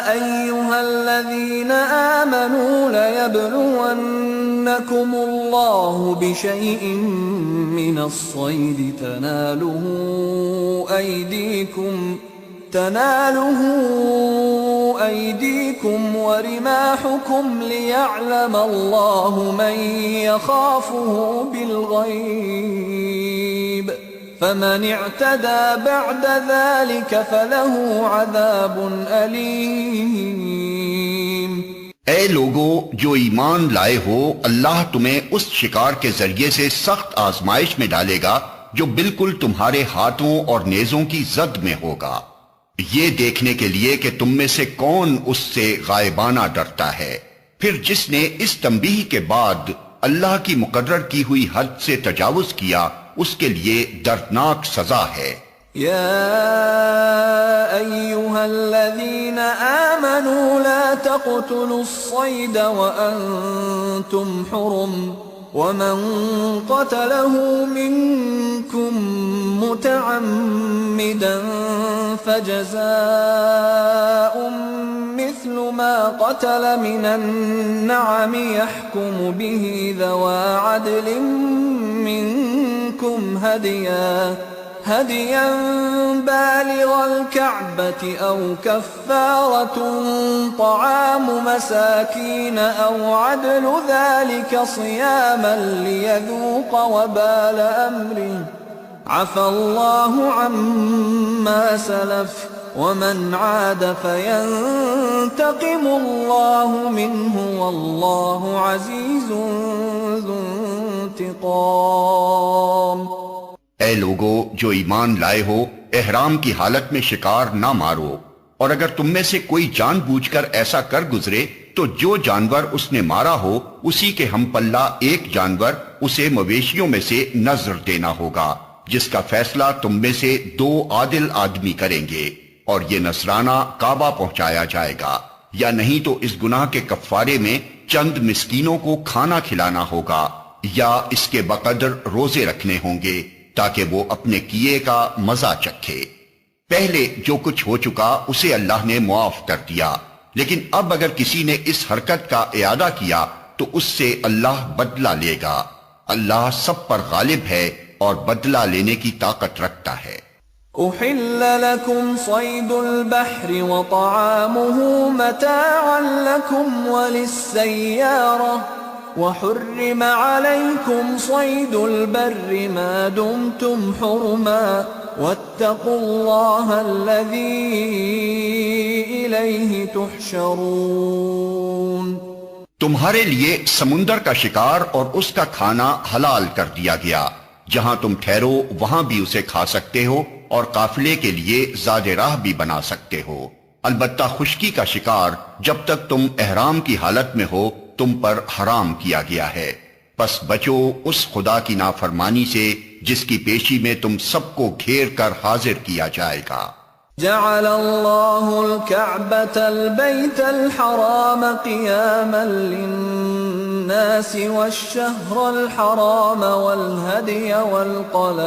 أيها الذين آمنوا ليبلونكم الله بشيء من الصيد تناله أيديكم ورماحكم ليعلم الله من يخافه بالغيب فمن اعتدى بعد ذلك فله عذاب أليم۔ اے لوگو جو ایمان لائے ہو، اللہ تمہیں اس شکار کے ذریعے سے سخت آزمائش میں ڈالے گا جو بالکل تمہارے ہاتھوں اور نیزوں کی زد میں ہوگا، یہ دیکھنے کے لیے کہ تم میں سے کون اس سے غائبانہ ڈرتا ہے، پھر جس نے اس تنبیہ کے بعد اللہ کی مقرر کی ہوئی حد سے تجاوز کیا اس کے لیے دردناک سزا ہے۔ يا أيها الذين آمنوا لا تقتلوا الصيد وأنتم حرم ومن قتله منكم متعمدا فجزاء مثل ما قتل من النعم يحكم به ذوى عدل منكم هديا بالغ الكعبة أو كفارة طعام مساكين أو عدل ذلك صياما ليذوق وبال أمره عفى الله عما سلف ومن عاد فينتقم الله منه والله عزيز ذو انتقام۔ اے لوگو جو ایمان لائے ہو، احرام کی حالت میں شکار نہ مارو، اور اگر تم میں سے کوئی جان بوجھ کر ایسا کر گزرے تو جو جانور اس نے مارا ہو اسی کے ہم پلہ ایک جانور اسے مویشیوں میں سے نذر دینا ہوگا، جس کا فیصلہ تم میں سے 2 عادل آدمی کریں گے، اور یہ نذرانہ کعبہ پہنچایا جائے گا، یا نہیں تو اس گناہ کے کفارے میں چند مسکینوں کو کھانا کھلانا ہوگا، یا اس کے بقدر روزے رکھنے ہوں گے تاکہ وہ اپنے کیے کا مزہ چکھے۔ پہلے جو کچھ ہو چکا اسے اللہ نے معاف کر دیا، لیکن اب اگر کسی نے اس حرکت کا اعادہ کیا تو اس سے اللہ بدلہ لے گا۔ اللہ سب پر غالب ہے اور بدلہ لینے کی طاقت رکھتا ہے۔ أحل لكم صيد البحر وطعامه متاعا لكم وللسيارة وحرم عليكم صيد البر ما دمتم حرما واتقوا الله الذي إليه تحشرون۔ تمہارے لیے سمندر کا شکار اور اس کا کھانا حلال کر دیا گیا، جہاں تم ٹھہرو وہاں بھی اسے کھا سکتے ہو اور قافلے کے لیے زاد راہ بھی بنا سکتے ہو، البتہ خشکی کا شکار جب تک تم احرام کی حالت میں ہو تم پر حرام کیا گیا ہے، پس بچو اس خدا کی نافرمانی سے جس کی پیشی میں تم سب کو گھیر کر حاضر کیا جائے گا۔ جعل الله الكعبة البيت الحرام قياما للناس والشهر الحرام والهدي والقلائد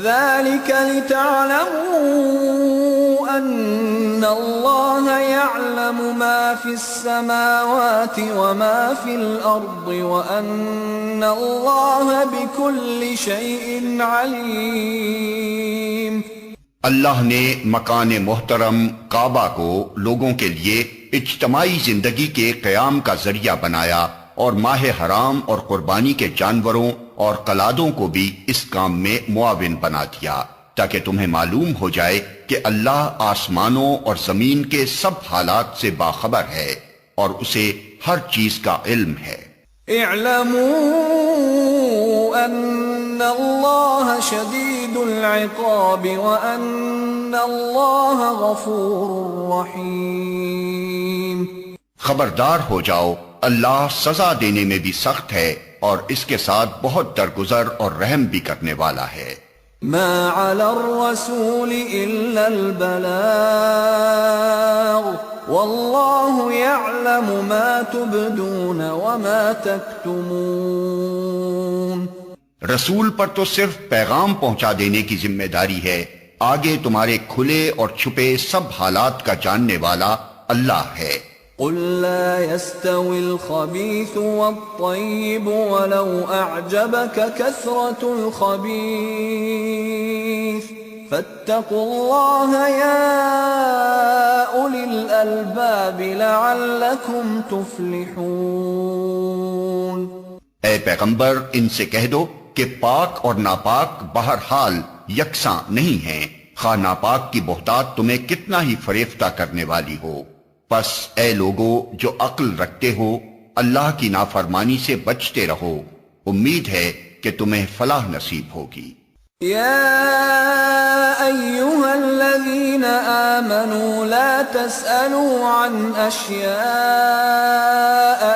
ذلك لتعلموا أن الله يعلم ما في السماوات وما في الأرض وأن الله بكل شيء عليم۔ اللہ نے مکان محترم کعبہ کو لوگوں کے لیے اجتماعی زندگی کے قیام کا ذریعہ بنایا اور ماہ حرام اور قربانی کے جانوروں اور قلادوں کو بھی اس کام میں معاون بنا دیا تاکہ تمہیں معلوم ہو جائے کہ اللہ آسمانوں اور زمین کے سب حالات سے باخبر ہے اور اسے ہر چیز کا علم ہے۔ اعلموا ان اللہ شدید العقاب وان اللہ غفور رحیم۔ خبردار ہو جاؤ، اللہ سزا دینے میں بھی سخت ہے اور اس کے ساتھ بہت درگزر اور رحم بھی کرنے والا ہے۔ ما علی الرسول الا البلاغ واللہ یعلم ما تبدون وما تکتمون۔ رسول پر تو صرف پیغام پہنچا دینے کی ذمہ داری ہے، آگے تمہارے کھلے اور چھپے سب حالات کا جاننے والا اللہ ہے۔ قل لا يستوي الخبيث والطيب ولو أعجبك كثرة الخبيث فاتقوا الله يا أولي الألباب لعلكم تفلحون۔ اے پیغمبر ان سے کہہ دو کہ پاک اور ناپاک بہرحال یکساں نہیں ہیں، خواہ ناپاک کی بہتات تمہیں کتنا ہی فریفتہ کرنے والی ہو۔ پس اے لوگو جو عقل رکھتے ہو اللہ کی نافرمانی سے بچتے رہو، امید ہے کہ تمہیں فلاح نصیب ہوگی۔ یا ایھا الذین آمنوا لا تسألوا عن اشیاء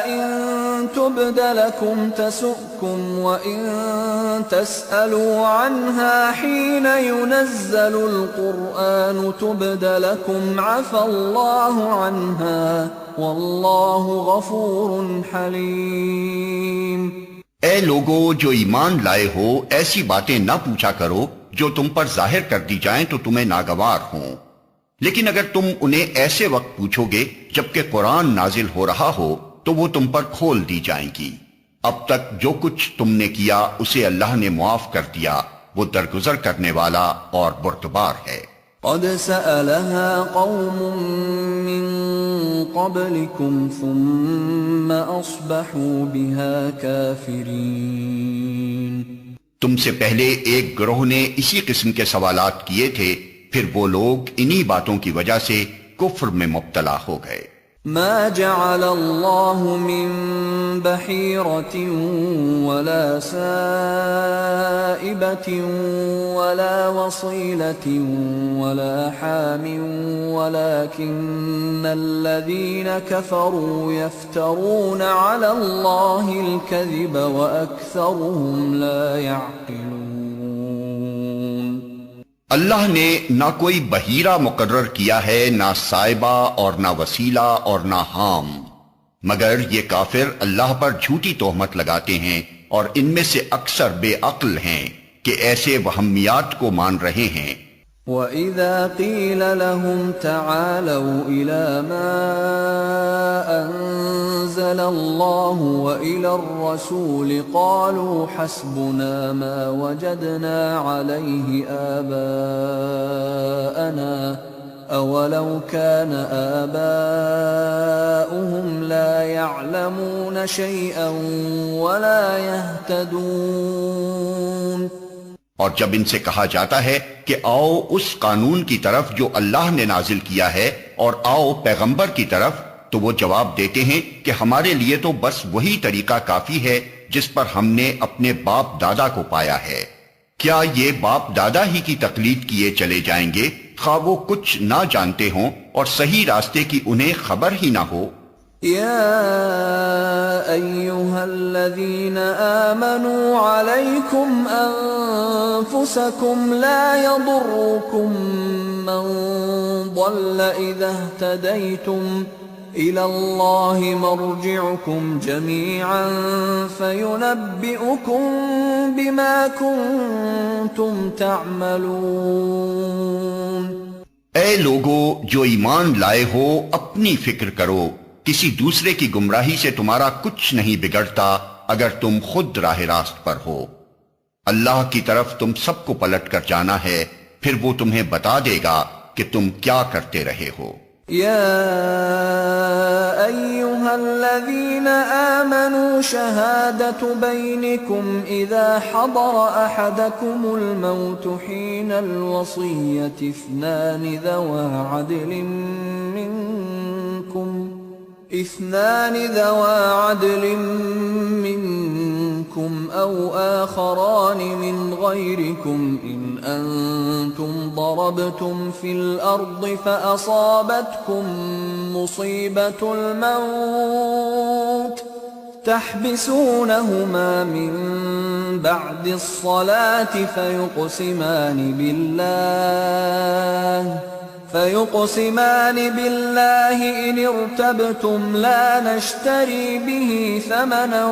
ان تبد لكم تسؤكم وان تسألوا عنها حين ينزل القرآن تبد لكم عفى الله عنها والله غفور حليم۔ اے لوگو جو ایمان لائے ہو ایسی باتیں نہ پوچھا کرو جو تم پر ظاہر کر دی جائیں تو تمہیں ناگوار ہوں، لیکن اگر تم انہیں ایسے وقت پوچھو گے جبکہ قرآن نازل ہو رہا ہو تو وہ تم پر کھول دی جائیں گی۔ اب تک جو کچھ تم نے کیا اسے اللہ نے معاف کر دیا، وہ درگزر کرنے والا اور بردبار ہے۔ قد سألها قوم من قبلكم ثم أصبحوا بها كافرين۔ تم سے پہلے ایک گروہ نے اسی قسم کے سوالات کیے تھے، پھر وہ لوگ انہی باتوں کی وجہ سے کفر میں مبتلا ہو گئے۔ ما جعل الله من بحيرة ولا سائبة ولا وصيلة ولا حام ولكن الذين كفروا يفترون على الله الكذب وأكثرهم لا يعقلون۔ اللہ نے نہ کوئی بحیرہ مقرر کیا ہے، نہ سائبہ اور نہ وسیلہ اور نہ حام، مگر یہ کافر اللہ پر جھوٹی تہمت لگاتے ہیں اور ان میں سے اکثر بے عقل ہیں کہ ایسے وہمیات کو مان رہے ہیں۔ وَإِذَا قِيلَ لَهُمْ تَعَالَوْا إِلَى مَا أَنزَلَ اللَّهُ وَإِلَى الرَّسُولِ قَالُوا حَسْبُنَا مَا وَجَدْنَا عَلَيْهِ آبَاءَنَا أَوَلَوْ كَانَ آبَاؤُهُمْ لَا يَعْلَمُونَ شَيْئًا وَلَا يَهْتَدُونَ۔ اور جب ان سے کہا جاتا ہے کہ آؤ اس قانون کی طرف جو اللہ نے نازل کیا ہے اور آؤ پیغمبر کی طرف، تو وہ جواب دیتے ہیں کہ ہمارے لیے تو بس وہی طریقہ کافی ہے جس پر ہم نے اپنے باپ دادا کو پایا ہے۔ کیا یہ باپ دادا ہی کی تقلید کیے چلے جائیں گے، خواہ وہ کچھ نہ جانتے ہوں اور صحیح راستے کی انہیں خبر ہی نہ ہو؟ يا أيها الذين آمنوا عليكم أنفسكم لا يضركم من ضل إذا اهتديتم إلى الله مرجعكم جميعا فينبئكم بما كنتم تعملون۔ اے لوگو جو ایمان لائے ہو، اپنی فکر کرو، کسی دوسرے کی گمراہی سے تمہارا کچھ نہیں بگڑتا اگر تم خود راہ راست پر ہو۔ اللہ کی طرف تم سب کو پلٹ کر جانا ہے، پھر وہ تمہیں بتا دے گا کہ تم کیا کرتے رہے ہو۔ يا أيها الذين آمنوا شهادة بينكم إذا حضر أحدكم الموت حين الوصية اثنان ذوى عدل منكم أو آخران من غيركم إن أنتم ضربتم في الأرض فأصابتكم مصيبة الموت تحبسونهما من بعد الصلاة فيقسمان بالله إن ارتبتم لا نشتري به ثمنا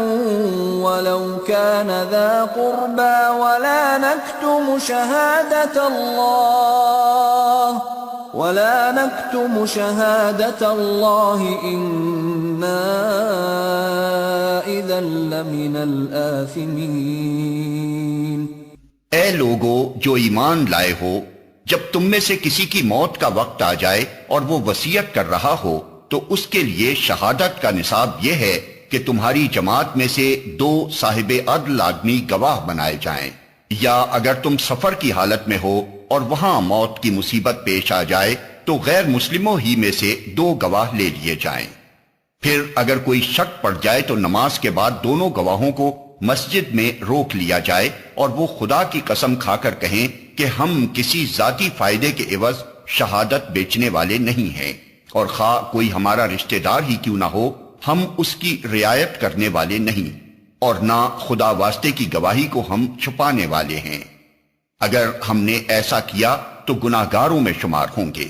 ولو كان ذا قربى ولا نكتم شهادة الله إنا إذا لمن الآثمين۔ اے لوگو جو ایمان لائے ہو، جب تم میں سے کسی کی موت کا وقت آ جائے اور وہ وصیت کر رہا ہو تو اس کے لیے شہادت کا نصاب یہ ہے کہ تمہاری جماعت میں سے 2 صاحب عدل آدمی گواہ بنائے جائیں، یا اگر تم سفر کی حالت میں ہو اور وہاں موت کی مصیبت پیش آ جائے تو غیر مسلموں ہی میں سے 2 گواہ لے لیے جائیں۔ پھر اگر کوئی شک پڑ جائے تو نماز کے بعد دونوں گواہوں کو مسجد میں روک لیا جائے اور وہ خدا کی قسم کھا کر کہیں کہ ہم کسی ذاتی فائدے کے عوض شہادت بیچنے والے نہیں ہیں، اور خواہ کوئی ہمارا رشتہ دار ہی کیوں نہ ہو، ہم اس کی رعایت کرنے والے نہیں، اور نہ خدا واسطے کی گواہی کو ہم چھپانے والے ہیں۔ اگر ہم نے ایسا کیا تو گناہگاروں میں شمار ہوں گے۔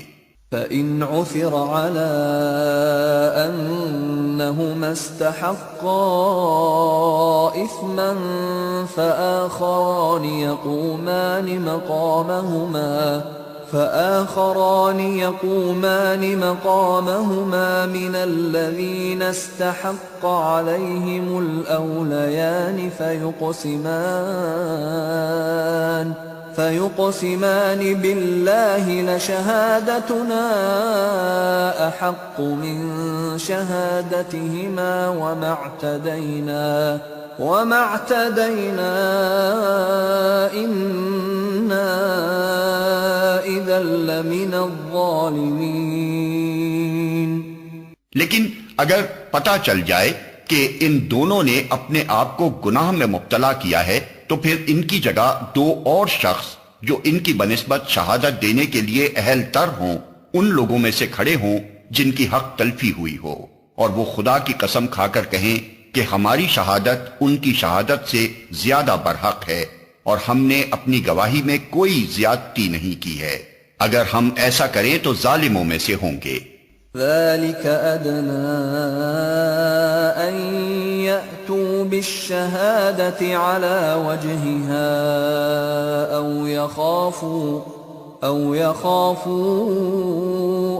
فَإِنْ عُثِرَ عَلَىٰ أَنَّهُمَا اسْتَحَقَّا إِثْمًا فَآخَرَانِ يَقُومَانِ مَقَامَهُمَا مِنَ الَّذِينَ اسْتَحَقَّ عَلَيْهِمُ الْأَوْلَيَانِ فيقسمان بالله لشهادتنا أحق من شهادتهما وما اعتدينا إنا إذا لمن الظالمين۔ لیکن اگر پتہ چل جائے کہ ان دونوں نے اپنے آپ کو گناہ میں مبتلا کیا ہے تو پھر ان کی جگہ 2 اور شخص جو ان کی بنسبت شہادت دینے کے لیے اہل تر ہوں ان لوگوں میں سے کھڑے ہوں جن کی حق تلفی ہوئی ہو، اور وہ خدا کی قسم کھا کر کہیں کہ ہماری شہادت ان کی شہادت سے زیادہ برحق ہے، اور ہم نے اپنی گواہی میں کوئی زیادتی نہیں کی ہے، اگر ہم ایسا کریں تو ظالموں میں سے ہوں گے۔ ذلك أدنى أن يأتوا بالشهادة على وجهها أو يخافوا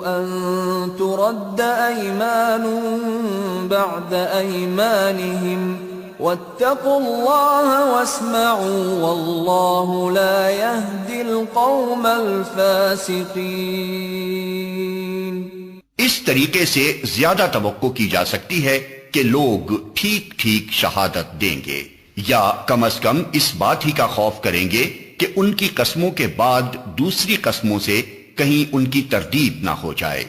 أن ترد أيمان بعد أيمانهم واتقوا الله واسمعوا والله لا يهدي القوم الفاسقين۔ اس طریقے سے زیادہ توقع کی جا سکتی ہے کہ لوگ ٹھیک ٹھیک شہادت دیں گے، یا کم از کم اس بات ہی کا خوف کریں گے کہ ان کی قسموں کے بعد دوسری قسموں سے کہیں ان کی تردید نہ ہو جائے۔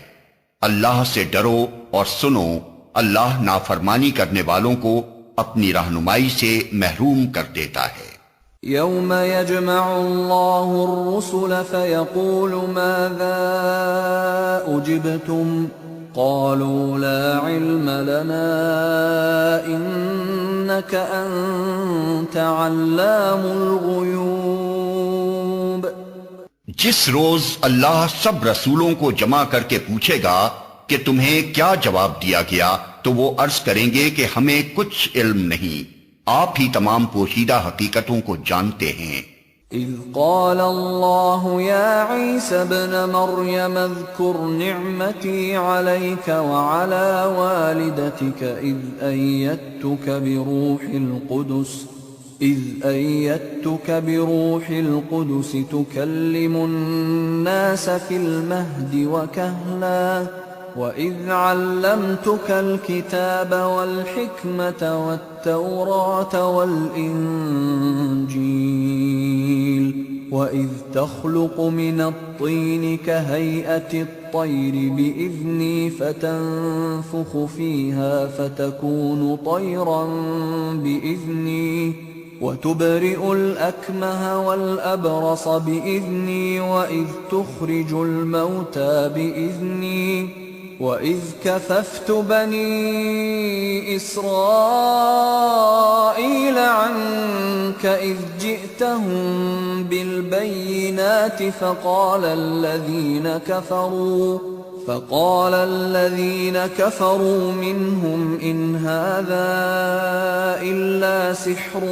اللہ سے ڈرو اور سنو، اللہ نافرمانی کرنے والوں کو اپنی رہنمائی سے محروم کر دیتا ہے۔ يوم يجمع الله الرسل فيقول ماذا أجبتم قالوا لا علم لنا إنك أنت علام الغيوب۔ جس روز اللہ سب رسولوں کو جمع کر کے پوچھے گا کہ تمہیں کیا جواب دیا گیا، تو وہ عرض کریں گے کہ ہمیں کچھ علم نہیں، آپ ہی تمام پوشیدہ حقیقتوں کو جانتے ہیں۔ اذ قال اللہ یا عیسی ابن مریم اذکر نعمتی علیک وعلی والدتک اذ ایدتک بروح القدس تکلم الناس فی المہد وکہلا وَإِذْ عَلَّمْتُكَ الْكِتَابَ وَالْحِكْمَةَ وَالتَّوْرَاةَ وَالْإِنْجِيلَ وَإِذْ تَخْلُقُ مِنَ الطِّينِ كَهَيْئَةِ الطَّيْرِ بِإِذْنِي فَتَنفُخُ فِيهَا فَتَكُونُ طَيْرًا بِإِذْنِي وَتُبْرِئُ الْأَكْمَهَ وَالْأَبْرَصَ بِإِذْنِي وَإِذْ تُخْرِجُ الْمَوْتَى بِإِذْنِي وَإِذْ كَفَفْتُ بَنِي إِسْرَائِيلَ عَنْكَ إِذْ جِئْتَهُمْ بِالْبَيِّنَاتِ فَقَالَ الَّذِينَ كَفَرُوا مِنْهُمْ إِنْ هَذَا إِلَّا سِحْرٌ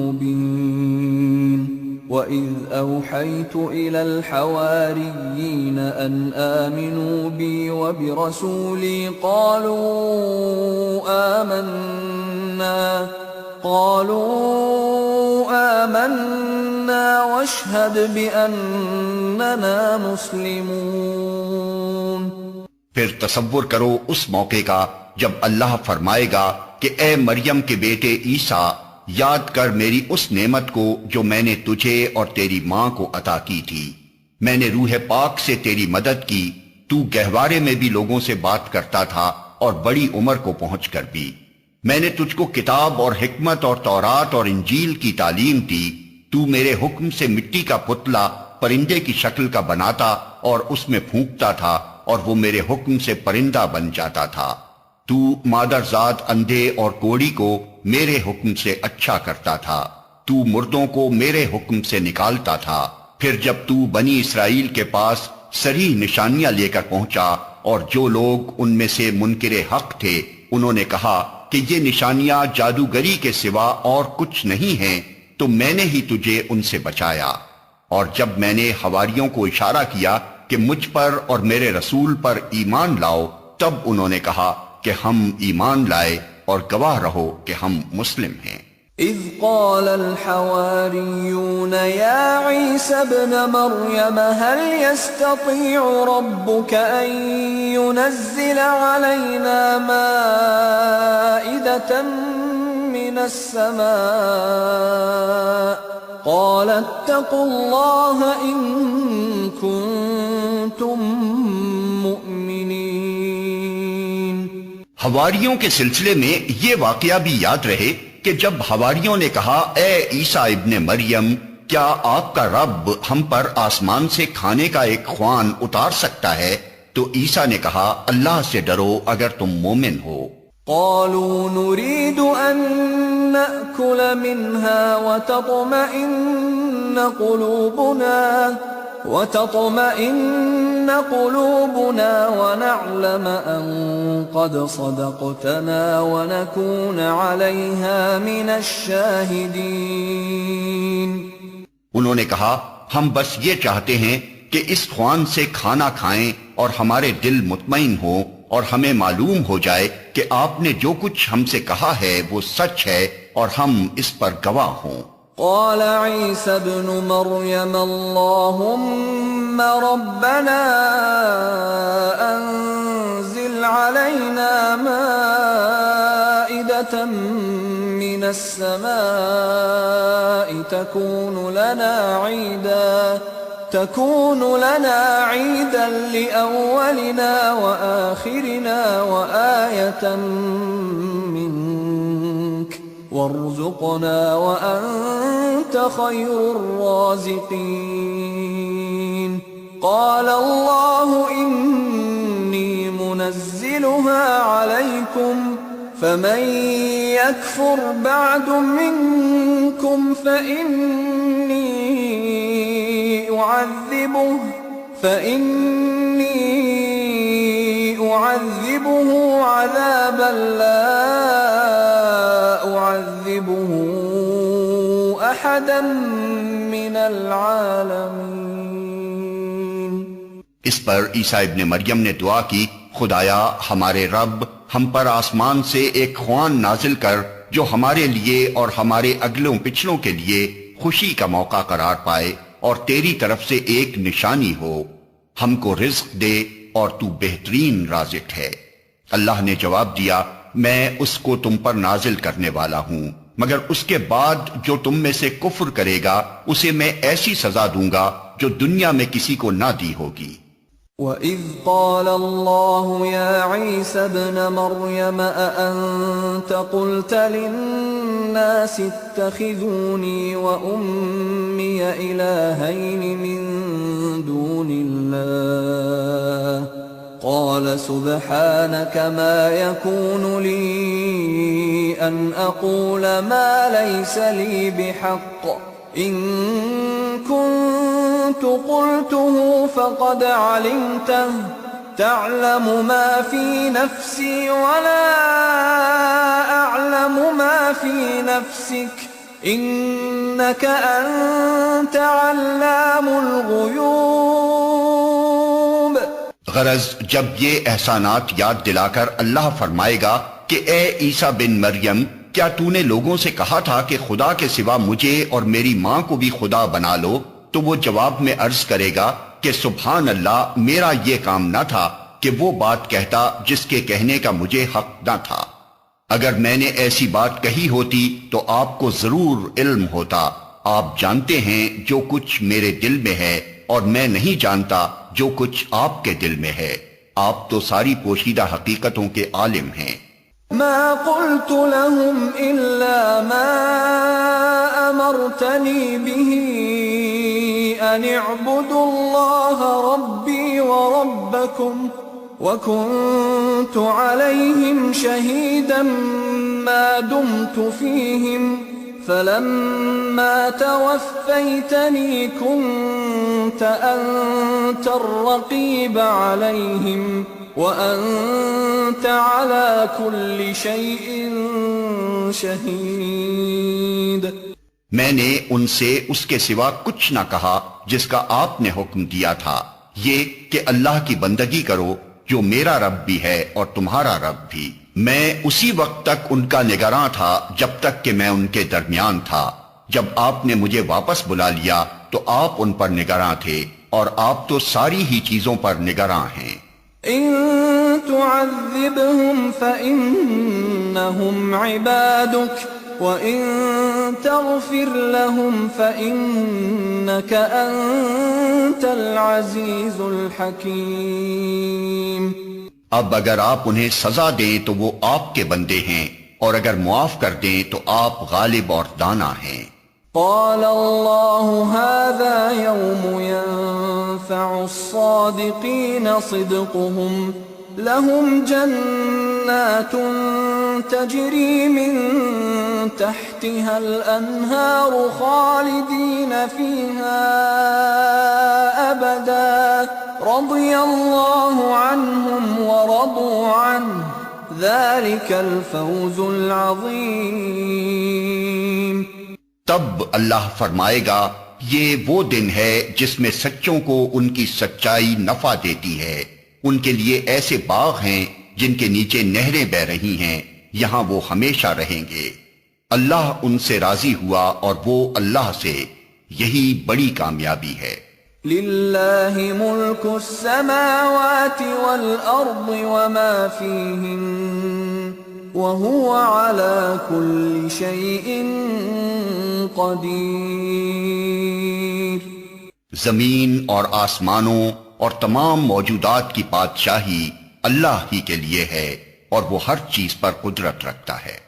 مُبِينٌ وَإِذْ أَوْحَيْتُ إِلَى الْحَوَارِيِّينَ أَنْ آمِنُوا بِي وَبِرَسُولِي قالوا آمنا واشهد بأننا مسلمون۔ پھر تصور کرو اس موقع کا جب اللہ فرمائے گا کہ اے مریم کے بیٹے عیسیٰ، یاد کر میری اس نعمت کو جو میں نے تجھے اور تیری ماں کو عطا کی تھی۔ میں نے روح پاک سے تیری مدد کی، تو گہوارے میں بھی لوگوں سے بات کرتا تھا اور بڑی عمر کو پہنچ کر بھی۔ میں نے تجھ کو کتاب اور حکمت اور تورات اور انجیل کی تعلیم دی۔ تو میرے حکم سے مٹی کا پتلا پرندے کی شکل کا بناتا اور اس میں پھونکتا تھا اور وہ میرے حکم سے پرندہ بن جاتا تھا۔ تو مادرزاد اندھے اور کوڑی کو میرے حکم سے اچھا کرتا تھا۔ تو مردوں کو میرے حکم سے نکالتا تھا۔ پھر جب تو بنی اسرائیل کے پاس صریح نشانیاں لے کر پہنچا اور جو لوگ ان میں سے منکر حق تھے انہوں نے کہا کہ یہ نشانیاں جادوگری کے سوا اور کچھ نہیں ہیں، تو میں نے ہی تجھے ان سے بچایا۔ اور جب میں نے حواریوں کو اشارہ کیا کہ مجھ پر اور میرے رسول پر ایمان لاؤ، تب انہوں نے کہا کہ ہم ایمان لائے اور گواہ رہو کہ ہم مسلم ہیں۔ اذ قال الحواريون يا عيسى ابن مريم هل يستطيع ربك أن ينزل علينا مائدة من السماء قال اتقوا الله إن كنتم مؤمنين۔ حواریوں کے سلسلے میں یہ واقعہ بھی یاد رہے کہ جب حواریوں نے کہا اے عیسیٰ ابن مریم، کیا آپ کا رب ہم پر آسمان سے کھانے کا ایک خوان اتار سکتا ہے؟ تو عیسیٰ نے کہا اللہ سے ڈرو اگر تم مومن ہو۔ قالوا نريد أن نأكل منها وتطمئن قلوبنا ونعلم أن قد صدقتنا ونكون عليها من الشاهدين۔ انہوں نے کہا ہم بس یہ چاہتے ہیں کہ اس خوان سے کھانا کھائیں اور ہمارے دل مطمئن ہوں اور ہمیں معلوم ہو جائے کہ آپ نے جو کچھ ہم سے کہا ہے وہ سچ ہے اور ہم اس پر گواہ ہوں۔ قال عيسى ابن مريم اللهم ربنا أنزل علينا مائدة من السماء تكون لنا عيدا لأولنا وآخرنا وآية منك وارزقنا وأنت خير الرازقين۔ قال الله إني منزلها عليكم فمن يكفر بعد منكم فإني أعذبه عذابا لا أعذبه أحدا من العالمين۔ اس پر عیسیٰ ابن مریم نے دعا کی، خدایا ہمارے رب ہم پر آسمان سے ایک خوان نازل کر جو ہمارے لیے اور ہمارے اگلوں پچھلوں کے لیے خوشی کا موقع قرار پائے اور تیری طرف سے ایک نشانی ہو، ہم کو رزق دے اور تو بہترین رازق ہے۔ اللہ نے جواب دیا، میں اس کو تم پر نازل کرنے والا ہوں، مگر اس کے بعد جو تم میں سے کفر کرے گا اسے میں ایسی سزا دوں گا جو دنیا میں کسی کو نہ دی ہوگی۔ وَإِذْ قَالَ اللَّهُ يَا عِيسَى ابْنَ مَرْيَمَ أَأَنْتَ قُلْتَ لِلنَّاسِ اتَّخِذُونِي وَأُمِّيَ إِلَٰهَيْنِ مِن دُونِ اللَّهِ قَالَ سُبْحَانَكَ مَا يَكُونُ لِي أَنْ أَقُولَ مَا لَيْسَ لِي بِحَقٍّ إِن كُنتُ قُلْتُهُ فَقَدْ عَلِمْتَهُ تَعْلَمُ مَا فِي نَفْسِي وَلَا أَعْلَمُ مَا فِي نَفْسِكَ إِنَّكَ أَنْتَ عَلَّامُ الْغُيُوبِ۔ غرض جب یہ احسانات یاد دلا کر اللہ فرمائے گا کہ اے عیسیٰ بن مریم، کیا تو نے لوگوں سے کہا تھا کہ خدا کے سوا مجھے اور میری ماں کو بھی خدا بنا لو؟ تو وہ جواب میں عرض کرے گا کہ سبحان اللہ، میرا یہ کام نہ تھا کہ وہ بات کہتا جس کے کہنے کا مجھے حق نہ تھا۔ اگر میں نے ایسی بات کہی ہوتی تو آپ کو ضرور علم ہوتا۔ آپ جانتے ہیں جو کچھ میرے دل میں ہے اور میں نہیں جانتا جو کچھ آپ کے دل میں ہے۔ آپ تو ساری پوشیدہ حقیقتوں کے عالم ہیں۔ ما قلت لهم إلا ما أمرتني به أن اعبدوا الله ربي وربكم وكنت عليهم شهيدا ما دمت فيهم فلما توفيتني كنت أنت الرقيب عليهم وَأَنْتَ عَلَى كُلِّ شَيْءٍ شَهِيدٌ۔ میں نے ان سے اس کے سوا کچھ نہ کہا جس کا آپ نے حکم دیا تھا، یہ کہ اللہ کی بندگی کرو جو میرا رب بھی ہے اور تمہارا رب بھی۔ میں اسی وقت تک ان کا نگراں تھا جب تک کہ میں ان کے درمیان تھا۔ جب آپ نے مجھے واپس بلا لیا تو آپ ان پر نگراں تھے، اور آپ تو ساری ہی چیزوں پر نگراں ہیں۔ إن تعذبهم فإنهم عبادك وإن تغفر لهم فإنك أنت العزيز الحكيم۔ اب اگر آپ انہیں سزا دیں تو وہ آپ کے بندے ہیں، اور اگر معاف کر دیں تو آپ غالب اور دانا ہیں۔ قال الله هذا يوم ينفع الصادقين صدقهم لهم جنات تجري من تحتها الأنهار خالدين فيها أبدا رضي الله عنهم ورضوا عنه ذلك الفوز العظيم۔ تب اللہ فرمائے گا یہ وہ دن ہے جس میں سچوں کو ان کی سچائی نفع دیتی ہے، ان کے لیے ایسے باغ ہیں جن کے نیچے نہریں بہ رہی ہیں، یہاں وہ ہمیشہ رہیں گے۔ اللہ ان سے راضی ہوا اور وہ اللہ سے، یہی بڑی کامیابی ہے۔ للہ ملک السماوات والارض وما فیہن وهو على كل شيء قدیر۔ زمین اور آسمانوں اور تمام موجودات کی بادشاہی اللہ ہی کے لیے ہے اور وہ ہر چیز پر قدرت رکھتا ہے۔